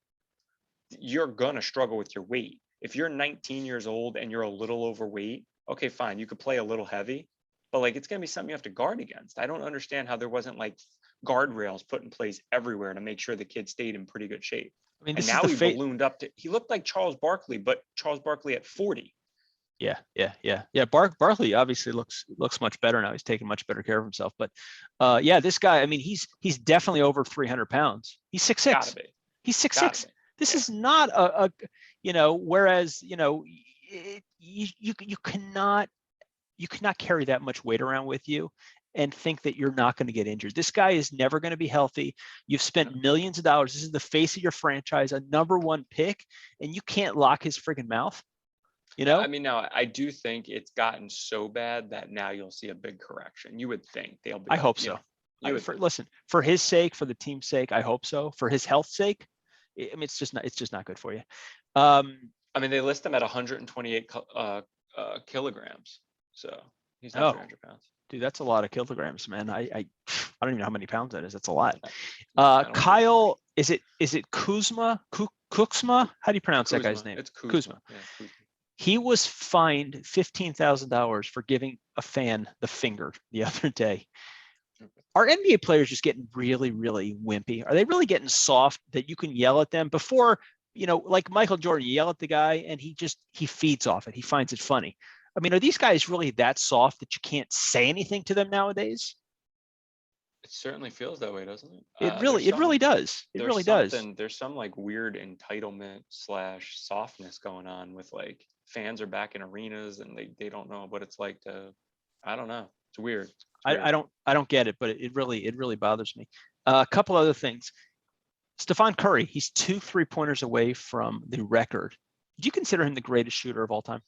you're gonna struggle with your weight. If you're 19 years old and you're a little overweight, okay, fine, you could play a little heavy, but like it's gonna be something you have to guard against. I don't understand how there wasn't like guardrails put in place everywhere to make sure the kid stayed in pretty good shape. I mean, and now he ballooned up he looked like Charles Barkley, but Charles Barkley at 40. Yeah. Barkley obviously looks much better now. He's taking much better care of himself. But this guy, I mean, he's definitely over 300 pounds. He's 6'6". He's 6'6". This is not whereas, you cannot carry that much weight around with you and think that you're not going to get injured. This guy is never going to be healthy. You've spent millions of dollars. This is the face of your franchise, a number one pick, and you can't lock his friggin' mouth. I mean, now I do think it's gotten so bad that now you'll see a big correction. You would think they'll be. I hope so. Listen, for his sake, for the team's sake, I hope so. For his health's sake, I mean, it's just not good for you. I mean, they list him at 128 kilograms, so he's not 300 pounds. Dude, that's a lot of kilograms, man. I don't even know how many pounds that is. That's a lot. Kyle, is it Kuzma? Kuxma? How do you pronounce that guy's name? It's Kuzma. Yeah, Kuzma. He was fined $15,000 for giving a fan the finger the other day. Are NBA players just getting really, really wimpy? Are they really getting soft that you can yell at them before, like Michael Jordan, you yell at the guy and he feeds off it. He finds it funny. I mean, are these guys really that soft that you can't say anything to them nowadays? It certainly feels that way, doesn't it? It really does. It really does. There's some like weird entitlement / softness going on with like fans are back in arenas and they don't know what it's like to, I don't know. It's weird. I don't get it, but it really bothers me. A couple other things. Stephon Curry, he's 2 3-pointers away from the record. Do you consider him the greatest shooter of all time?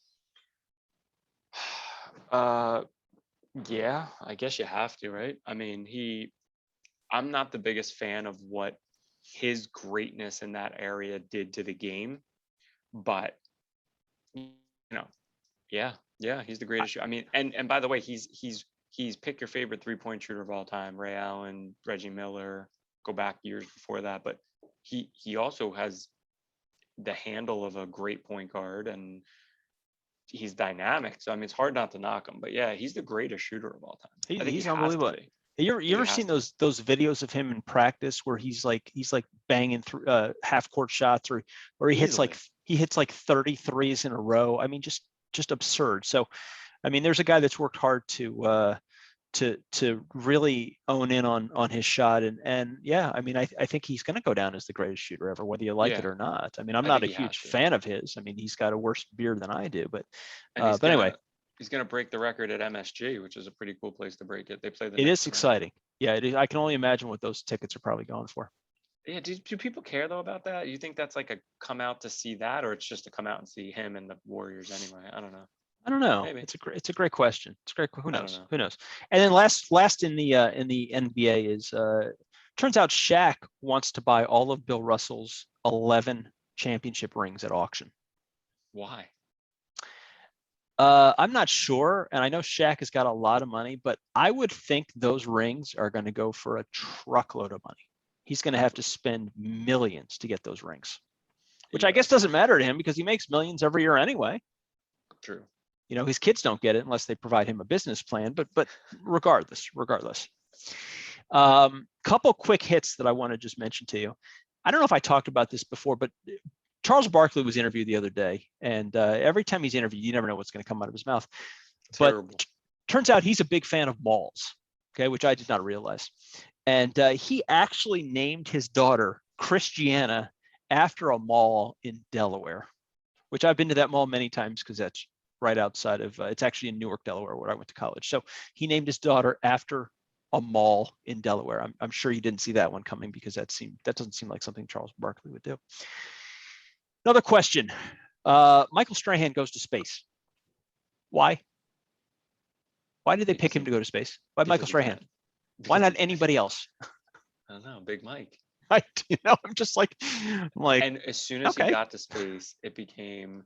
Yeah, I guess you have to, right? I mean, I'm not the biggest fan of what his greatness in that area did to the game, but yeah, he's the greatest shooter. I mean, and by the way, he's pick your favorite 3-point shooter of all time, Ray Allen, Reggie Miller, go back years before that, but he also has the handle of a great point guard and he's dynamic. So I mean, it's hard not to knock him, but yeah, he's the greatest shooter of all time. He's unbelievable. You ever seen those videos of him in practice where he's like banging through half court shots or he hits like 30 threes in a row. I mean, just absurd. So, I mean, there's a guy that's worked hard to really own in on his shot. And yeah, I mean, I think he's going to go down as the greatest shooter ever, whether you like it or not. I mean, I'm not a huge fan of his. I mean, he's got a worse beard than I do, but anyway. He's going to break the record at MSG, which is a pretty cool place to break it. They play It is exciting. Yeah, it is. I can only imagine what those tickets are probably going for. Yeah, do people care though about that? You think that's like a come out to see that, or it's just to come out and see him and the Warriors anyway? I don't know. Maybe. It's a great question. It's a great. Who knows? Who knows? And then last in the NBA is turns out Shaq wants to buy all of Bill Russell's 11 championship rings at auction. Why? I'm not sure, and I know Shaq has got a lot of money, but I would think those rings are going to go for a truckload of money. He's going to have to spend millions to get those rings, which I guess doesn't matter to him because he makes millions every year anyway. True. His kids don't get it unless they provide him a business plan, but regardless. Couple quick hits that I want to just mention to you. I don't know if I talked about this before, but Charles Barkley was interviewed the other day, and every time he's interviewed, you never know what's going to come out of his mouth. Terrible. But turns out he's a big fan of malls, okay, which I did not realize. And he actually named his daughter Christiana after a mall in Delaware, which I've been to that mall many times because that's right outside of, it's actually in Newark, Delaware, where I went to college. So he named his daughter after a mall in Delaware. I'm sure you didn't see that one coming because that doesn't seem like something Charles Barkley would do. Another question. Michael Strahan goes to space. Why? Why did they pick him to go to space? Why Michael Strahan? Why not anybody else? I don't know. Big Mike. I'm just like, and as soon as he got to space, he became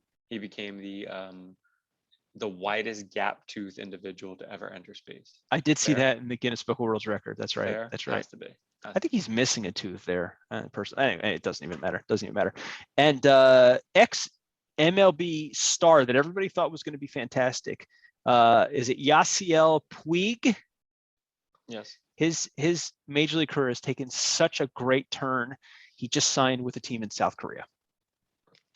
the widest gap tooth individual to ever enter space. I did see that in the Guinness Book of World Records. That's right. Fair? That's right. Has to be. I think he's missing a tooth there. Anyway, it doesn't even matter. And ex-MLB star that everybody thought was going to be fantastic. Is it Yasiel Puig? Yes. His major league career has taken such a great turn. He just signed with a team in South Korea.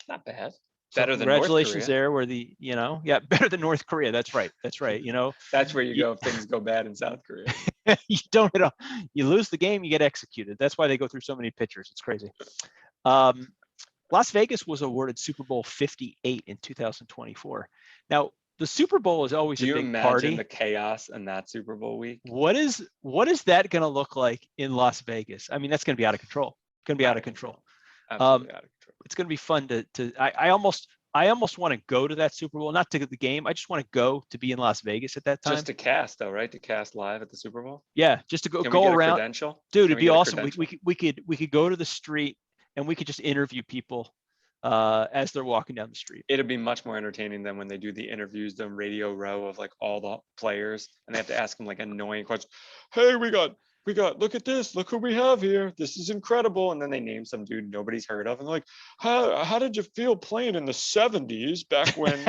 Not bad. Better than congratulations there, where better than North Korea. That's right. That's where you go if things go bad in South Korea. You lose the game, you get executed. That's why they go through so many pitchers. It's crazy. Las Vegas was awarded Super Bowl 58 in 2024. Now, the Super Bowl is always a big party. Do you imagine the chaos in that Super Bowl week? What is that going to look like in Las Vegas? I mean, that's going to be out of control. It's going to be out of control. Absolutely out of control. It's going to be fun I almost want to go to that Super Bowl, not to the game. I just want to go to be in Las Vegas at that time. Just to cast though, right? To cast live at the Super Bowl? Yeah, just to go around. Dude, it'd be awesome. We could go to the street and we could just interview people as they're walking down the street. It'd be much more entertaining than when they do the interviews, the radio row of like all the players, and they have to ask them like annoying questions. Hey, we got, look at this, look who we have here. This is incredible. And then they name some dude nobody's heard of. And like, how did you feel playing in the 70s back when,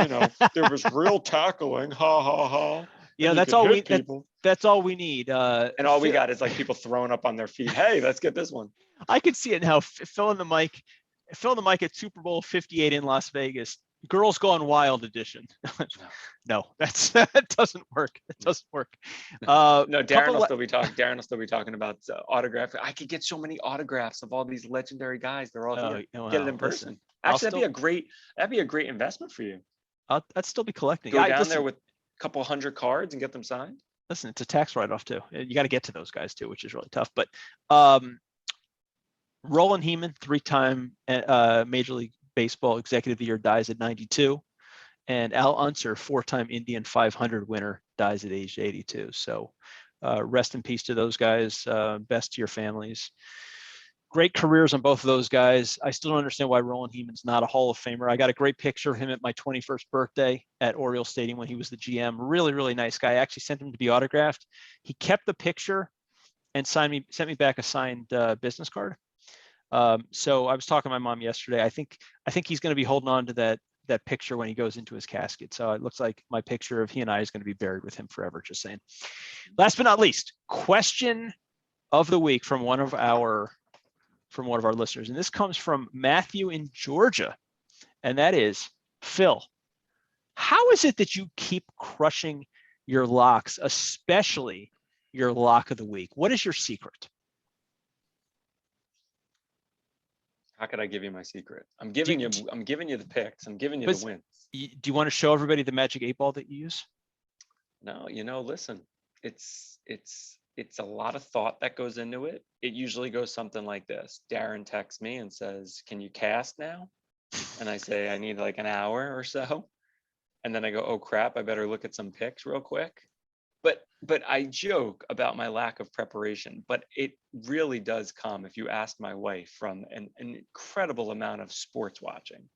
there was real tackling? Ha, ha, ha. That's all we need. And all we got is like people throwing up on their feet. Hey, let's get this one. I could see it now. Fill in the mic at Super Bowl 58 in Las Vegas. Girls Gone Wild edition. No, that doesn't work. It doesn't work. No, Darrin will still be talking. Darrin will still be talking about autograph. I could get so many autographs of all these legendary guys. They're all here. Get it in person. Actually, that'd be a great investment for you. I'd still be collecting. Go down there with a couple hundred cards and get them signed. Listen, it's a tax write-off too. You got to get to those guys too, which is really tough. But Roland Hemond, 3-time Major League Baseball Executive of the Year, dies at 92, and Al Unser, 4-time Indian 500 winner, dies at age 82. So rest in peace to those guys. Best to your families. Great careers on both of those guys. I still don't understand why Roland Hemond's not a Hall of Famer. I got a great picture of him at my 21st birthday at Oriole Stadium when he was the GM. Really, really nice guy. I actually sent him to be autographed. He kept the picture and sent me back a signed business card. So I was talking to my mom yesterday. I think he's going to be holding on to that picture when he goes into his casket. So it looks like my picture of he and I is going to be buried with him forever. Just saying. Last but not least, question of the week from one of our listeners, and this comes from Matthew in Georgia, and that is, Phil, how is it that you keep crushing your locks, especially your lock of the week? What is your secret? How could I give you my secret? I'm giving you the picks. I'm giving you the wins. Do you want to show everybody the magic 8-ball that you use? No, listen, it's a lot of thought that goes into it. It usually goes something like this. Darrin texts me and says, "Can you cast now?" And I say, "I need like an hour or so." And then I go, "Oh crap, I better look at some picks real quick." But I joke about my lack of preparation, but it really does come, if you ask my wife, from an incredible amount of sports watching.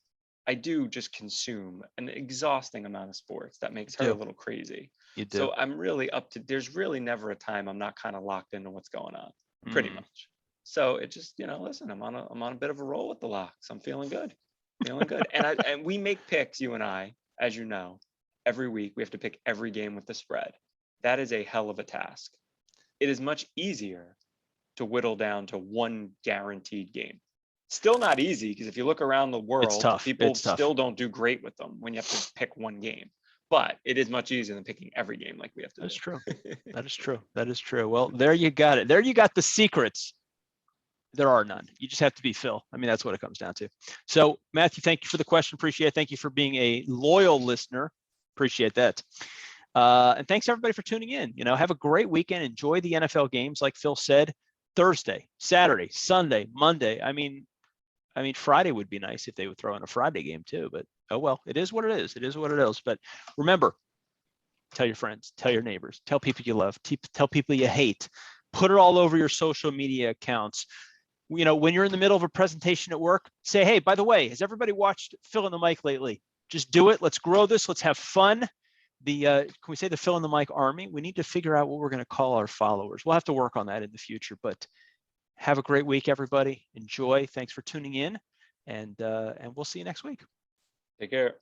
I do just consume an exhausting amount of sports that makes her a little crazy. You do. So I'm really there's really never a time I'm not kind of locked into what's going on, pretty much. So it just, listen, I'm on a bit of a roll with the locks. I'm feeling good. And we make picks, you and I, as you know, every week. We have to pick every game with the spread. That is a hell of a task. It is much easier to whittle down to one guaranteed game. Still not easy, because if you look around the world, it's tough. People still don't do great with them when you have to pick one game. But it is much easier than picking every game like we have to. That's true. That is true. That is true. Well, there you got it. There you got the secrets. There are none. You just have to be Phil. I mean, that's what it comes down to. So, Matthew, thank you for the question. Appreciate it. Thank you for being a loyal listener. Appreciate that. And thanks everybody for tuning in. Have a great weekend. Enjoy the NFL games, like Phil said. Thursday, Saturday, Sunday, Monday. I mean, Friday would be nice if they would throw in a Friday game too. But oh well, it is what it is. It is what it is. But remember, tell your friends, tell your neighbors, tell people you love, tell people you hate. Put it all over your social media accounts. When you're in the middle of a presentation at work, say, hey, by the way, has everybody watched Phil in the Mic lately? Just do it. Let's grow this. Let's have fun. Can we say the Phil in the Mic Army? We need to figure out what we're going to call our followers. We'll have to work on that in the future, but have a great week, everybody. Enjoy. Thanks for tuning in, and we'll see you next week. Take care.